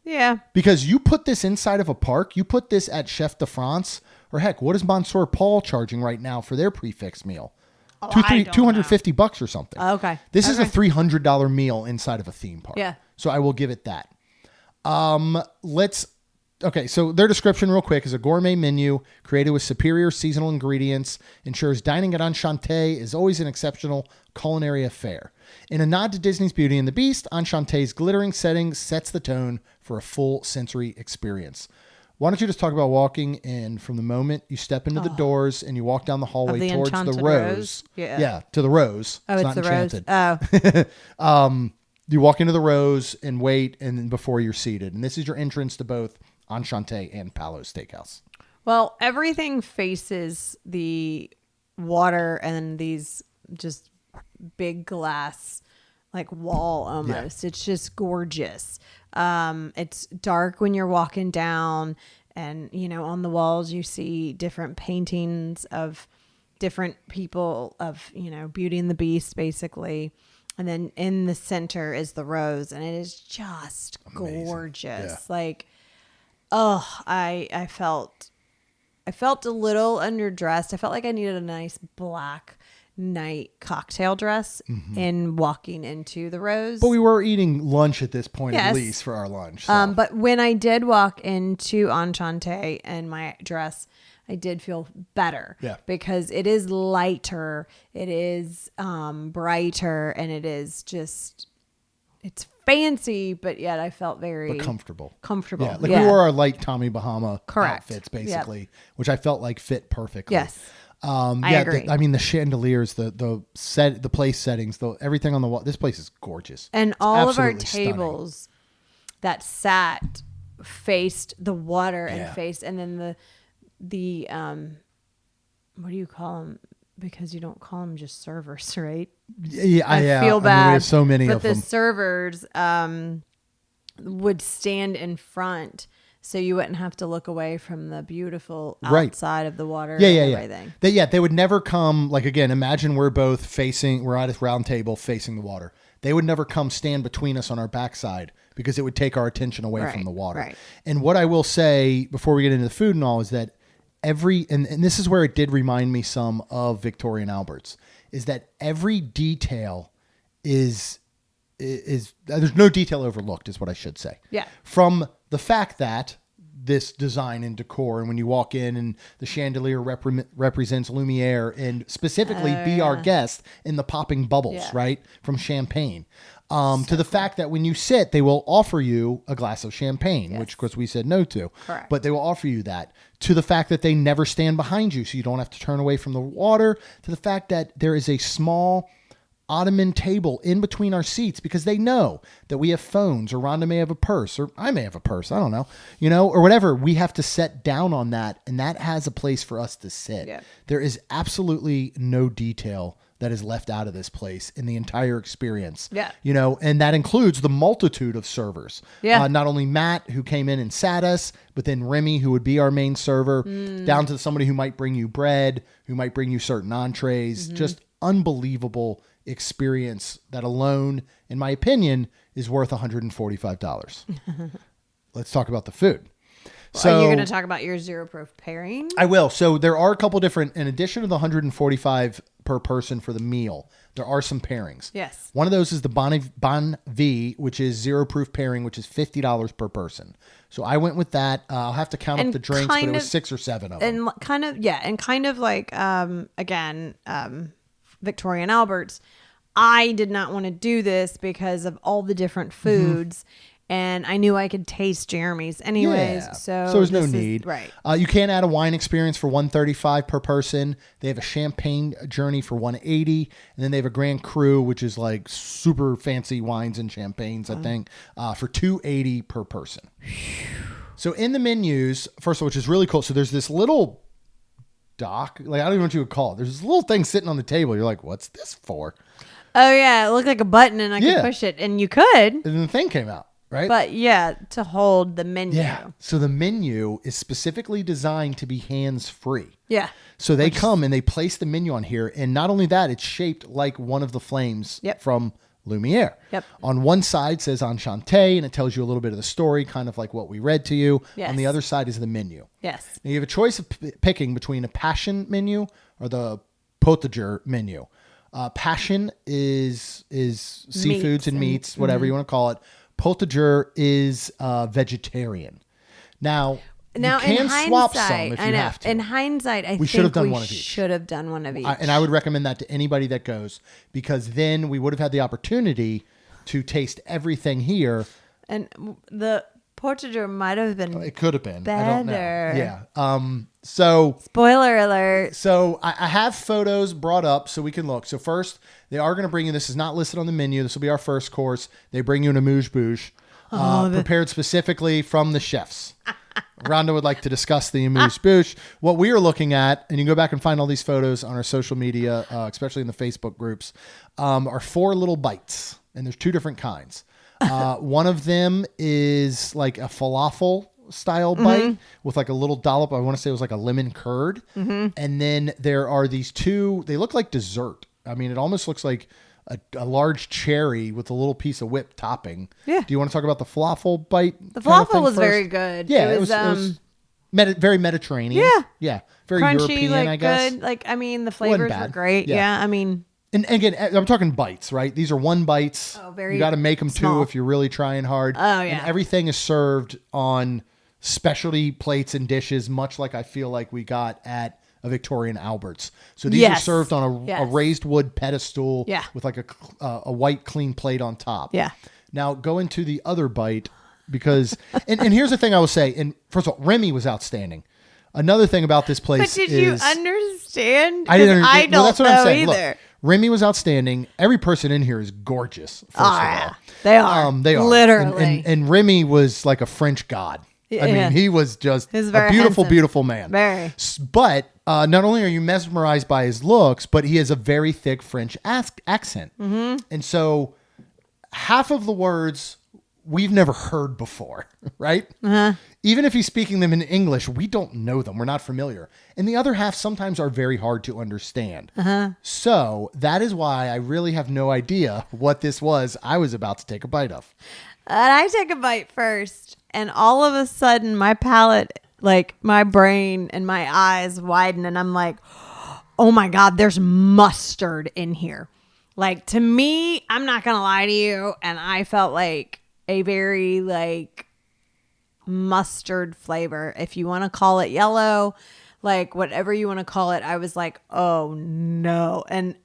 Yeah. Because you put this inside of a park, you put this at Chef de France, or heck, what is Monsieur Paul charging right now for their prefix meal? Oh, $250 or something. Okay. This is a $300 meal inside of a theme park. Yeah. So I will give it that. So their description real quick is a gourmet menu created with superior seasonal ingredients, ensures dining at Enchante is always an exceptional culinary affair. In a nod to Disney's Beauty and the Beast, Enchante's glittering setting sets the tone for a full sensory experience. Why don't you just talk about walking in from the moment you step into the doors and you walk down the hallway towards the Rose. Yeah, to the Rose. Oh, it's not the Enchanted. Rose. You walk into the Rose and wait and then before you're seated. And this is your entrance to both Enchante and Palo Steakhouse. Well, everything faces the water and these just big glass like wall almost. Yeah. It's just gorgeous. It's dark when you're walking down and, on the walls you see different paintings of different people of, Beauty and the Beast basically. And then in the center is the Rose and it is just amazing. Gorgeous. Yeah. Like, I felt a little underdressed. I felt like I needed a nice black night cocktail dress in walking into the Rose. But we were eating lunch at this point, at least for our lunch. So. But when I did walk into Enchante in my dress, I did feel better. Yeah. Because it is lighter, it is brighter, and it is just, it's fancy, but yet I felt very comfortable. Yeah, we wore our light Tommy Bahama outfits basically, which I felt like fit perfectly. Yes. I agree. The chandeliers, the place settings, everything on the wall. This place is gorgeous. And all of our tables that sat faced the water and then the what do you call them? Because you don't call them just servers, right? Yeah, I feel bad. we have so many of them. But the servers would stand in front, so you wouldn't have to look away from the beautiful outside of the water. And everything. They would never come. Like again, imagine we're at a round table facing the water. they would never come stand between us on our backside because it would take our attention away from the water. Right. And what I will say before we get into the food and all is that and this is where it did remind me some of Victoria and Albert's, is that every detail is there's no detail overlooked, is what I should say. Yeah. From the fact that this design and decor, and when you walk in and the chandelier represents Lumiere and specifically Be Our Guest in the popping bubbles, right? From champagne. To the fact that when you sit, they will offer you a glass of champagne, which of course we said no to. Correct. But they will offer you that. To the fact that they never stand behind you, so you don't have to turn away from the water. To the fact that there is a small ottoman table in between our seats because they know that we have phones, or Rhonda may have a purse, or I may have a purse. I don't know, or whatever. We have to set down on that, and that has a place for us to sit. Yeah. There is absolutely no detail that is left out of this place in the entire experience. Yeah. And that includes the multitude of servers. Yeah. Not only Matt, who came in and sat us, but then Remy, who would be our main server, down to somebody who might bring you bread, who might bring you certain entrees. Just unbelievable experience that alone, in my opinion, is worth $145. Let's talk about the food. So, are you going to talk about your zero proof pairing? I will. So there are a couple different, in addition to the $145 per person for the meal, there are some pairings. Yes. One of those is the Bon V, which is zero proof pairing, which is $50 per person. So I went with that. I'll have to count up the drinks, but it was 6 or 7 of them. And kind of like, Victoria and Albert's, I did not want to do this because of all the different foods. And I knew I could taste Jeremy's anyways. Yeah. So there's no need. Right. You can add a wine experience for $135 per person. They have a champagne journey for $180. And then they have a Grand Cru, which is like super fancy wines and champagnes, I think, for $280 per person. So in the menus, first of all, which is really cool. So there's this little dock, like I don't even know what you would call it. There's this little thing sitting on the table. You're like, what's this for? Oh, yeah. It looked like a button and I could push it. And you could. And then the thing came out. Right? But to hold the menu. Yeah. So the menu is specifically designed to be hands-free. Yeah. So they come and they place the menu on here. And not only that, it's shaped like one of the flames from Lumiere. Yep. On one side says Enchanté, and it tells you a little bit of the story, kind of like what we read to you. Yes. On the other side is the menu. Yes. Now you have a choice of picking between a passion menu or the potager menu. Passion is seafoods and meats, whatever you want to call it. Potager is vegetarian. Now you can swap some if you have to. In hindsight, I think we should have done one of each. And I would recommend that to anybody that goes, because then we would have had the opportunity to taste everything here. And the potager might have been It could have been. better. I don't know. Yeah. So spoiler alert. So I have photos brought up so we can look. So first, they are going to bring you, this is not listed on the menu. This will be our first course. They bring you an amuse-bouche prepared specifically from the chefs. Rhonda would like to discuss the amuse-bouche. What we are looking at, and you can go back and find all these photos on our social media, especially in the Facebook groups, are 4 little bites. And there's 2 different kinds. One of them is like a falafel style bite with like a little dollop. I want to say it was like a lemon curd. And then there are these 2, they look like dessert. I mean, it almost looks like a large cherry with a little piece of whipped topping. Yeah. Do you want to talk about the falafel bite? The falafel was very good. Yeah, it was very Mediterranean. Yeah. Yeah. Very crunchy, European, like, I guess. Good. Like, I mean, the flavors were great. Yeah. I mean. And again, I'm talking bites, right? These are 1 bites. Oh, very You got to make them small. 2 if you're really trying hard. Oh, yeah. And everything is served on specialty plates and dishes, much like I feel like we got at a Victoria and Albert's. So these are served on a raised wood pedestal with like a white clean plate on top. Yeah. Now go into the other bite because, and here's the thing I will say. And first of all, Remy was outstanding. Another thing about this place But did you understand? I didn't understand. I don't that's what I'm saying. either. Look, Remy was outstanding. Every person in here is gorgeous. First of all. They are. They are. Literally. And Remy was like a French god. I mean, he was just a beautiful, beautiful man. Very. But not only are you mesmerized by his looks, but he has a very thick French accent. And so half of the words we've never heard before, right? Even if he's speaking them in English, we don't know them. We're not familiar. And the other half sometimes are very hard to understand. So that is why I really have no idea what this was I was about to take a bite of. And I take a bite first, and all of a sudden my palate, like my brain and my eyes widen, and I'm like, oh my God, there's mustard in here. Like, to me, I'm not going to lie to you, and I felt like a very, like, mustard flavor. If you want to call it yellow, like, whatever you want to call it, I was like, oh, no. And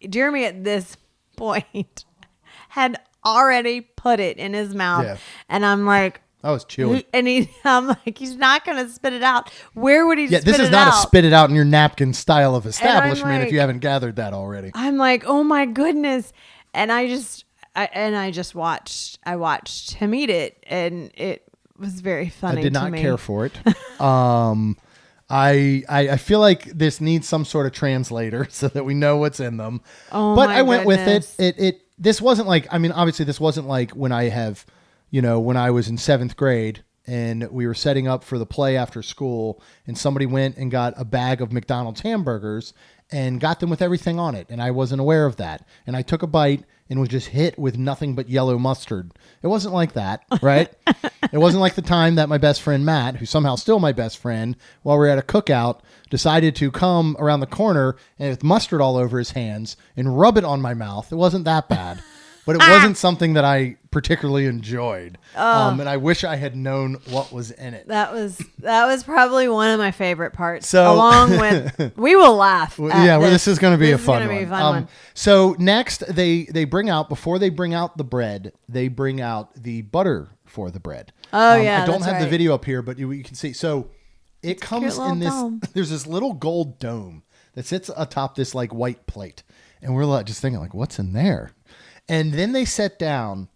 Jeremy, at this point, had already put it in his mouth. Yeah. And I'm like... I was chewing. I'm like, he's not going to spit it out. Where would he spit it out? Yeah, this is not a spit it out in your napkin style of establishment like, if you haven't gathered that already. I'm like, oh my goodness. And I watched him eat it, and it was very funny. I did not care for it. I feel like this needs some sort of translator so that we know what's in them. Oh, but my I went goodness. with it. This wasn't like, I mean, obviously this wasn't like when when I was in 7th grade and we were setting up for the play after school and somebody went and got a bag of McDonald's hamburgers and got them with everything on it. And I wasn't aware of that. And I took a bite and was just hit with nothing but yellow mustard. It wasn't like that, right? It wasn't like the time that my best friend Matt, who's somehow still my best friend, while we were at a cookout, decided to come around the corner and with mustard all over his hands and rub it on my mouth. It wasn't that bad. But it wasn't something that I particularly enjoyed. And I wish I had known what was in it. That was probably one of my favorite parts. So, along with, we will laugh. This is going to be a fun one. One. So next, they bring out, before they bring out the bread, they bring out the butter for the bread. Oh, yeah, I don't that's have the right. video up here, but you can see. So it comes in this, dome. there's this little gold dome that sits atop this like white plate. And we're like, just thinking like, what's in there? And then they set down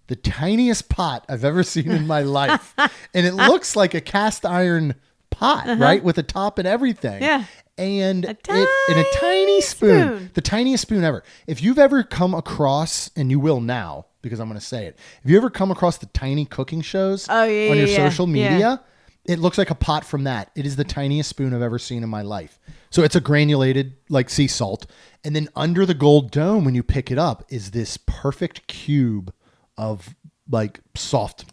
the tiniest pot I've ever seen in my life. And it looks like a cast iron pot, right? With a top and everything. Yeah. And A in a tiny spoon, spoon. the tiniest spoon ever. If you've ever come across, and you will now, because I'm going to say it. If you ever come across the tiny cooking shows on your social media, it looks like a pot from that. It is the tiniest spoon I've ever seen in my life. So it's a granulated like sea salt. And then under the gold dome, when you pick it up, is this perfect cube of like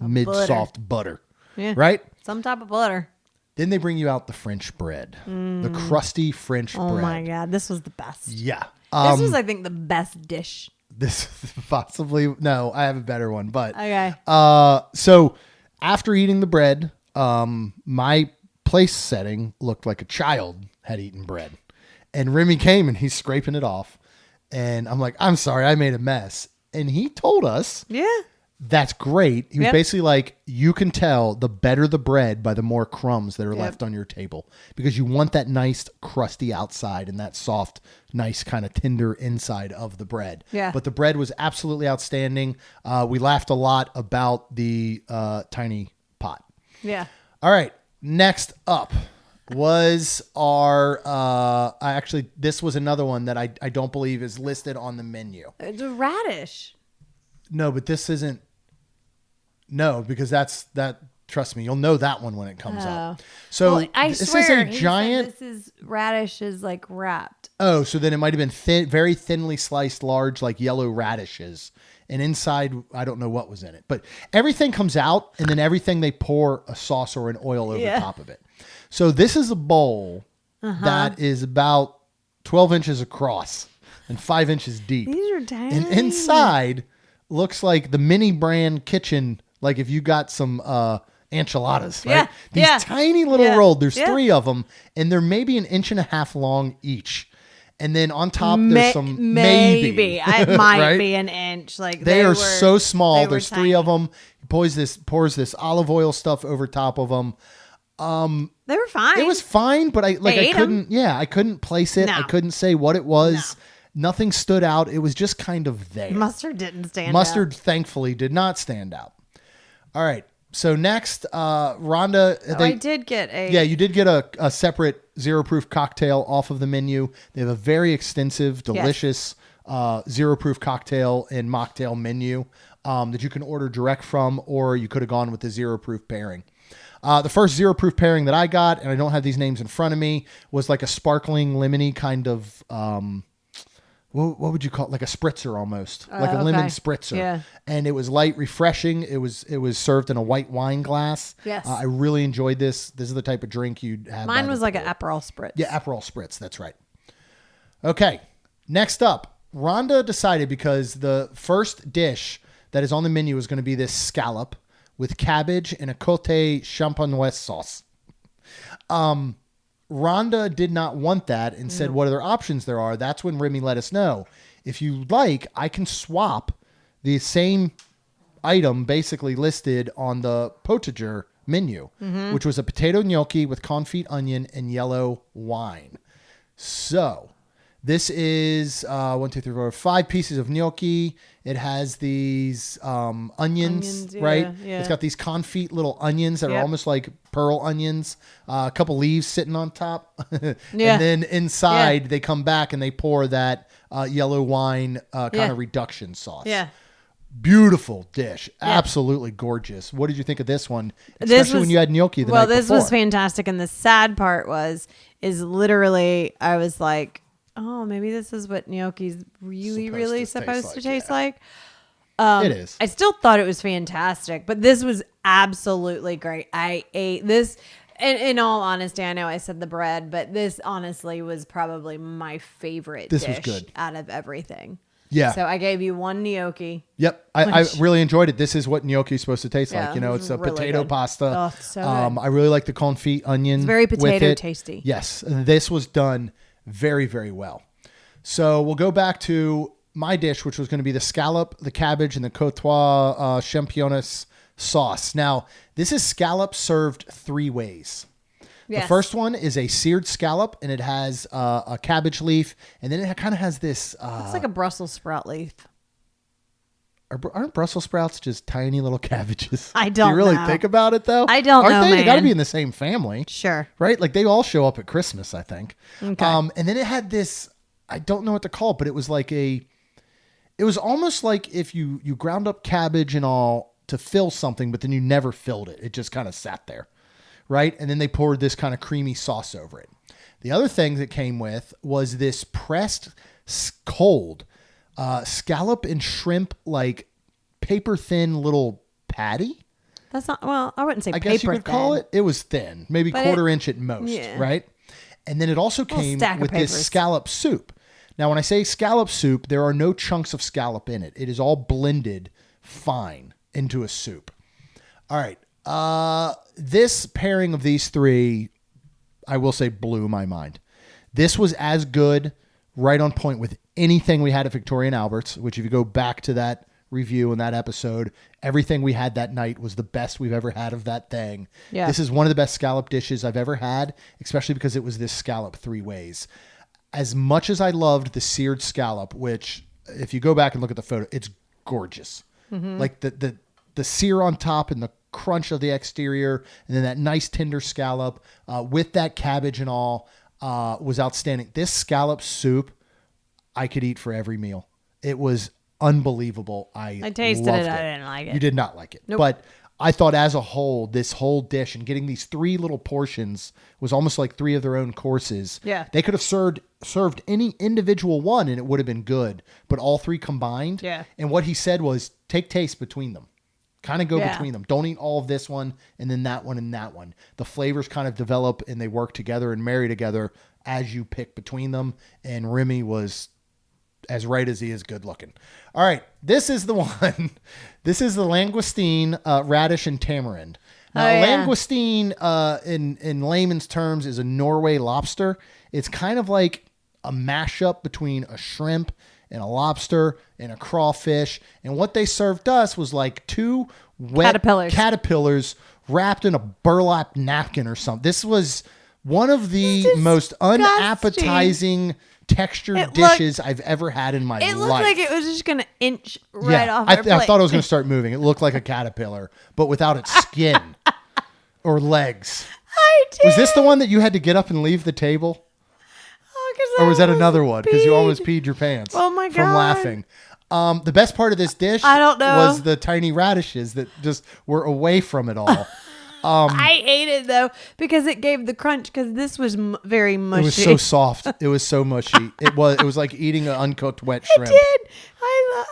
mid-soft butter. Yeah. Right? Some type of butter. Then they bring you out the French bread, the crusty French bread. Oh my God. This was the best. Yeah. This was, I think, the best dish. This possibly, no, I have a better one, but Okay. So after eating the bread, my place setting looked like a child had eaten bread. And Remy came and he's scraping it off. And I'm like, I'm sorry, I made a mess. And he told us, Yeah. that's great. He was Yep. basically like, you can tell the better the bread by the more crumbs that are left on your table. Because you want that nice crusty outside and that soft, nice kind of tender inside of the bread. Yeah. But the bread was absolutely outstanding. We laughed a lot about the tiny pot. Yeah. All right. Next up was our actually this was another one that I don't believe is listed on the menu. It's a radish. No, but this isn't. No, because that. Trust me, you'll know that one when it comes up. So Well, I this swear, is a he said giant. this is radish is like wrapped. Oh, so then it might have been thin, very thinly sliced, large like yellow radishes, and inside I don't know what was in it, but everything comes out, and then everything they pour a sauce or an oil over top of it. So this is a bowl that is about 12 inches across and 5 inches deep. These are tiny. And inside looks like the mini brand kitchen, like if you got some enchiladas, right? Yeah. These tiny little rolled, there's 3 of them, and they're maybe 1.5 inches long each. And then on top, there's some maybe. It might right? be an inch. Like They are were so small. they were There's 3 tiny. of them. He pours this olive oil stuff over top of them. They were fine. It was fine, but I ate 'em. couldn't. Yeah, I couldn't place it. No. I couldn't say what it was. Nothing stood out. It was just kind of there. Mustard didn't stand Mustard, out. thankfully, did not stand out. All right. So next, Rhonda. I did get a. Yeah, you did get a separate zero proof cocktail off of the menu. They have a very extensive, delicious zero proof cocktail and mocktail menu that you can order direct from, or you could have gone with the zero proof pairing. The first zero proof pairing that I got, and I don't have these names in front of me, was like a sparkling lemony kind of, what would you call it? Like a spritzer almost, like a lemon spritzer. Yeah. And it was light, refreshing. It was served in a white wine glass. Yes. I really enjoyed this. This is the type of drink you'd have. Mine was like an Aperol Spritz. Yeah, Aperol Spritz. That's right. Okay. Next up, Rhonda decided, because the first dish that is on the menu is going to be this scallop with cabbage and a côte champenoise sauce. Rhonda did not want that and said, what other options there are. That's when Remy let us know, if you like, I can swap the same item basically listed on the potager menu, which was a potato gnocchi with confit onion and yellow wine. So this is 1, 2, 3, 4, 5 pieces of gnocchi. It has these onions, right? Yeah. It's got these confit little onions that are almost like pearl onions. A couple leaves sitting on top. And then inside they come back and they pour that yellow wine kind of reduction sauce. Yeah. Beautiful dish. Absolutely gorgeous. What did you think of this one? Especially when you had gnocchi the night before. Well, this was fantastic. And the sad part is literally, I was like, oh, maybe this is what gnocchi's really supposed to taste like. It is. I still thought it was fantastic, but this was absolutely great. I ate this. In all honesty, I know I said the bread, but this honestly was probably my favorite dish was good. out of everything. Yeah. So I gave you one gnocchi. Yep. I really enjoyed it. This is what gnocchi is supposed to taste like. You know, it's a really potato good. pasta. Oh, it's so good. I really like the confit onion. It's very potato with it. tasty. Yes. This was done very, very well. So we'll go back to my dish, which was going to be the scallop, the cabbage, and the côte champenoise sauce. Now, this is scallop served 3 ways. Yes. The first one is a seared scallop, and it has a cabbage leaf, and then it kind of has this... It's like a Brussels sprout leaf. Aren't Brussels sprouts just tiny little cabbages? I don't know. Do you really think about it, though? I don't know, Aren't they? man. They got to be in the same family. Sure. Right? Like, they all show up at Christmas, I think. Okay. And then it had this... I don't know what to call it, but it was like it was almost like if you ground up cabbage and all to fill something, but then you never filled it. It just kind of sat there. Right? And then they poured this kind of creamy sauce over it. The other thing that came with was this pressed cold scallop and shrimp, like paper thin little patty. That's not, well, I wouldn't say I paper guess you could thin. call it. It was thin, maybe But quarter inch at most, right? And then it also came stack of with this papers. scallop soup. Now, when I say scallop soup, there are no chunks of scallop in it. It is all blended fine into a soup. All right. This pairing of these 3, I will say, blew my mind. This was as good, right on point with anything we had at Victoria and Albert's, which if you go back to that review in that episode, everything we had that night was the best we've ever had of that thing. Yeah. This is one of the best scallop dishes I've ever had, especially because it was this scallop 3 ways. As much as I loved the seared scallop, which if you go back and look at the photo, it's gorgeous. Like the sear on top and the crunch of the exterior, and then that nice tender scallop with that cabbage and all was outstanding. This scallop soup I could eat for every meal. It was unbelievable. I tasted loved it. I didn't like it. You did not like it. Nope. But I thought as a whole, this whole dish and getting these 3 little portions was almost like 3 of their own courses. Yeah. They could have served any individual one and it would have been good, but all 3 combined. Yeah. And what he said was take taste between them. Kind of go Yeah. between them. Don't eat all of this one and then that one and that one. The flavors kind of develop and they work together and marry together as you pick between them. And Remy was as right as he is good looking. All right. This is the one. This is the langoustine, radish, and tamarind. Now, langoustine, in layman's terms, is a Norway lobster. It's kind of like a mashup between a shrimp and a lobster and a crawfish. And what they served us was like 2 wet caterpillars wrapped in a burlap napkin or something. This was one of the most unappetizing textured dishes I've ever had in my life. It looked like it was just going to inch right off our plate. I thought it was going to start moving. It looked like a caterpillar, but without its skin or legs. I did. Was this the one that you had to get up and leave the table? because or was that another one? Because you almost peed your pants. Oh my God. From laughing. The best part of this dish I don't know. was the tiny radishes that just were away from it all. I ate it though because it gave the crunch because this was very mushy. It was so soft. It was so mushy. It was like eating an uncooked wet shrimp. It did.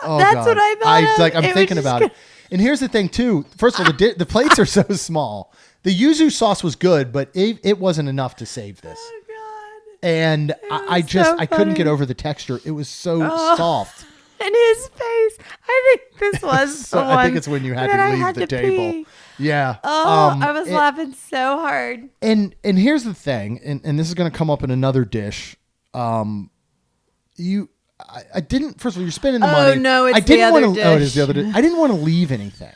That's God. what I thought. I'm thinking about it. And here's the thing too. First of all, the plates are so small. The yuzu sauce was good, but it wasn't enough to save this. Oh God. And I couldn't get over the texture. It was so soft. And his face. I think this was So the one I think it's when you had to leave the table. Pee. Yeah. Oh, I was laughing so hard. And here's the thing, and this is going to come up in another dish. I didn't. First of all, you're spending the money. Oh no, it's I didn't the other want to. dish. Oh, it is the other dish. I didn't want to leave anything.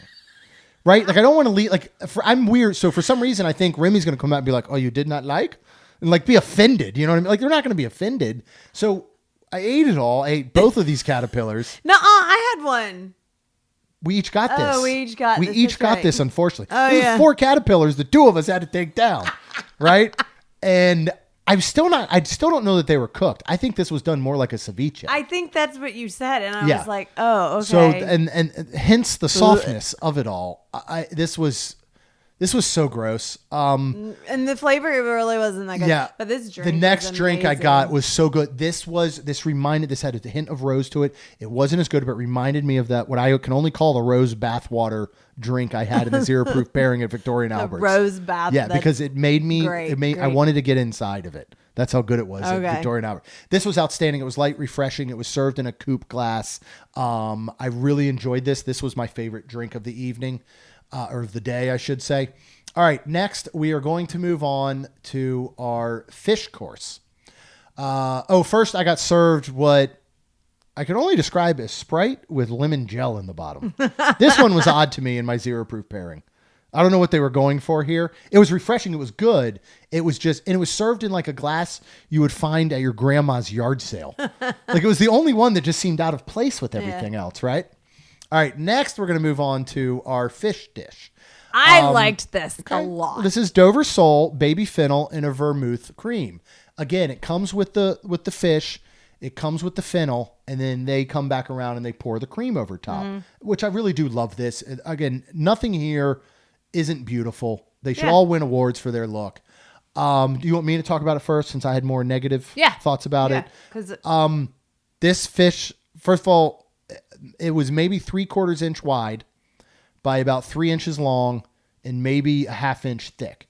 Right? Like I don't want to leave. Like I'm weird. So for some reason, I think Remy's going to come out and be like, "Oh, you did not like," and like be offended. You know what I mean? Like they're not going to be offended. So I ate it all. I ate both of these caterpillars. No, I had one. We each got this. Oh, we each got We this. each That's got right. this, unfortunately. Oh, This yeah. was 4 caterpillars the 2 of us had to take down. Right? And I still don't know that they were cooked. I think this was done more like a ceviche. I think that's what you said, and I Yeah. was like, "Oh, okay." So and hence the softness of it all. This was so gross. And the flavor really wasn't that good. Yeah. But this drink. The next was drink I amazing. got was so good. This had a hint of rose to it. It wasn't as good, but reminded me of that what I can only call the rose bathwater drink I had in the zero proof pairing at Victoria and The Albert's. rose bath. Yeah, because it made me. great. I wanted to get inside of it. That's how good it was Okay. at Victoria and Albert. This was outstanding. It was light, refreshing. It was served in a coupe glass. I really enjoyed this. This was my favorite drink of the evening, or of the day, I should say. All right, next we are going to move on to our fish course. First I got served what I could only describe as Sprite with lemon gel in the bottom. This one was odd to me in my zero proof pairing. I don't know what they were going for here. It was refreshing. It was good. It was it was served in like a glass you would find at your grandma's yard sale. Like it was the only one that just seemed out of place with everything else, right? All right, next we're going to move on to our fish dish. I liked this a lot. This is Dover sole, baby fennel, and a vermouth cream. Again, it comes with the fish, it comes with the fennel, and then they come back around and they pour the cream over top, which I really do love this. Again, nothing here isn't beautiful. They should all win awards for their look. Do you want me to talk about it first since I had more negative thoughts about it? Because This fish, first of all, it was maybe 3/4 inch wide by about 3 inches long and maybe a 1/2 inch thick.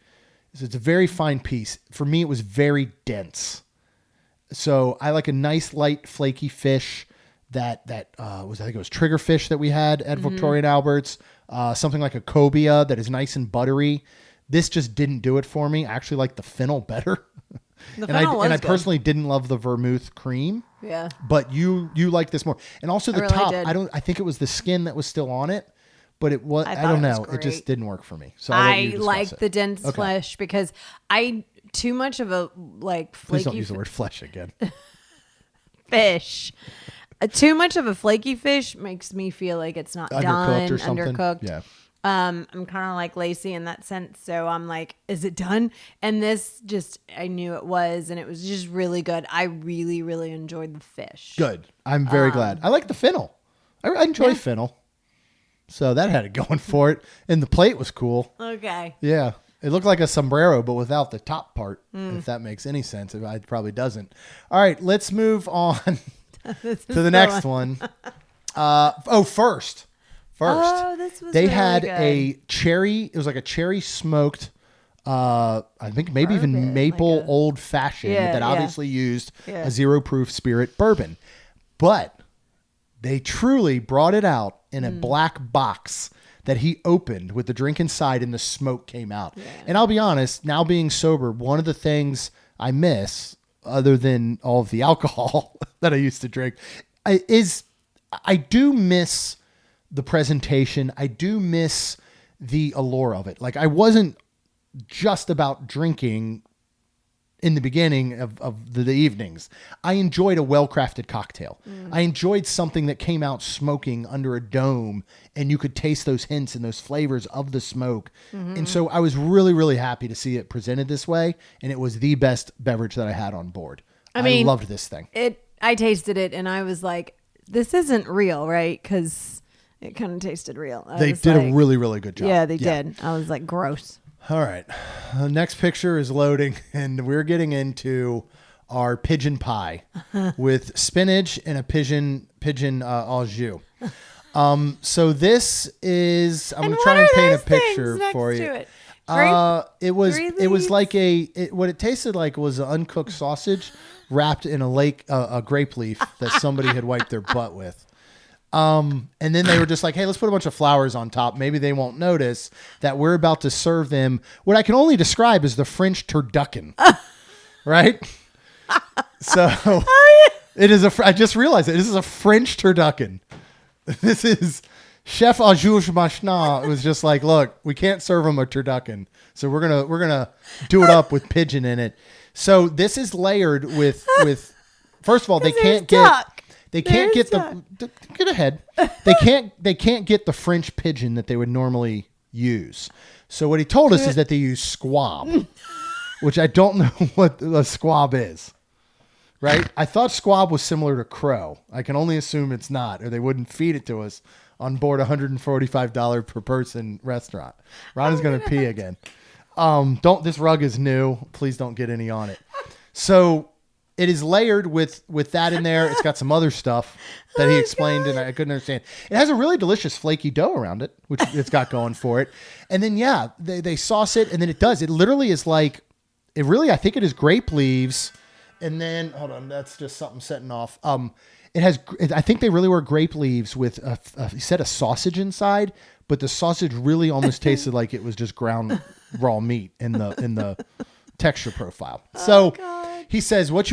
So it's a very fine piece. For me, it was very dense. So I like a nice, light, flaky fish that was, I think it was triggerfish that we had at Victoria and Albert's. Something like a cobia that is nice and buttery. This just didn't do it for me. I actually like the fennel better. I personally didn't love the vermouth cream. Yeah. But you like this more. And also the really top, did. I think it was the skin that was still on it, but it was, I thought don't it was know. It great. just didn't work for me. So I'll let you I discuss like it. the dense Okay. flesh because too much of a like Please flaky don't use the word flesh again. fish. Too much of a flaky fish makes me feel like it's not Undercooked done, or something. undercooked. Yeah. I'm kind of like Lacey in that sense. So I'm like, is it done? And this just, I knew it was, and it was just really good. I really, really enjoyed the fish. Good. I'm very glad. I like the fennel. I enjoy fennel. So that had it going for it. And the plate was cool. Okay. Yeah. It looked like a sombrero, but without the top part, if that makes any sense. It probably doesn't. All right, let's move on to the next one. First. Oh, this was They really had good. a cherry, it was like a cherry smoked, I think maybe even Bourbon, maple like a- old fashioned Yeah, that yeah. obviously used Yeah. a zero proof spirit bourbon. But they truly brought it out in a black box that he opened with the drink inside and the smoke came out. Yeah. And I'll be honest, now being sober, one of the things I miss, other than all of the alcohol that I used to drink, is I do miss the presentation. I do miss the allure of it. Like I wasn't just about drinking in the beginning of the evenings. I enjoyed a well-crafted cocktail. I enjoyed something that came out smoking under a dome and you could taste those hints and those flavors of the smoke. And so I was really, really happy to see it presented this way. And it was the best beverage that I had on board. I mean, loved this thing. I tasted it and I was like, this isn't real, right? Because it kind of tasted real. They did a really, really good job. Yeah, they did. I was like, gross. All right. The next picture is loading, and we're getting into our pigeon pie with spinach and a pigeon au jus. So this is, I'm going to try and paint a picture for you. It was like what it tasted like was an uncooked sausage wrapped in a grape leaf that somebody had wiped their butt with. And then they were just like, hey, let's put a bunch of flowers on top. Maybe they won't notice that we're about to serve them what I can only describe as the French turducken. Right? So it is I just realized it. This is a French turducken. This is Chef Aujuge Machin was just like, look, we can't serve them a turducken. So we're gonna do it up with pigeon in it. So this is layered with first of all, they can't get get ahead. They can't get the French pigeon that they would normally use. So what he told us is that they use squab, which I don't know what a squab is. Right? I thought squab was similar to crow. I can only assume it's not, or they wouldn't feed it to us on board $145 per person restaurant. Ron is going to pee again. This rug is new. Please don't get any on it. So it is layered with that in there. It's got some other stuff that he explained and I couldn't understand. It has a really delicious flaky dough around it, which it's got going for it. And then, they sauce it and then it does. It literally is like, I think it is grape leaves. And then, hold on, that's just something setting off. I think they really were grape leaves with he said a sausage inside, but the sausage really almost tasted like it was just ground raw meat in the texture profile. So he says, what you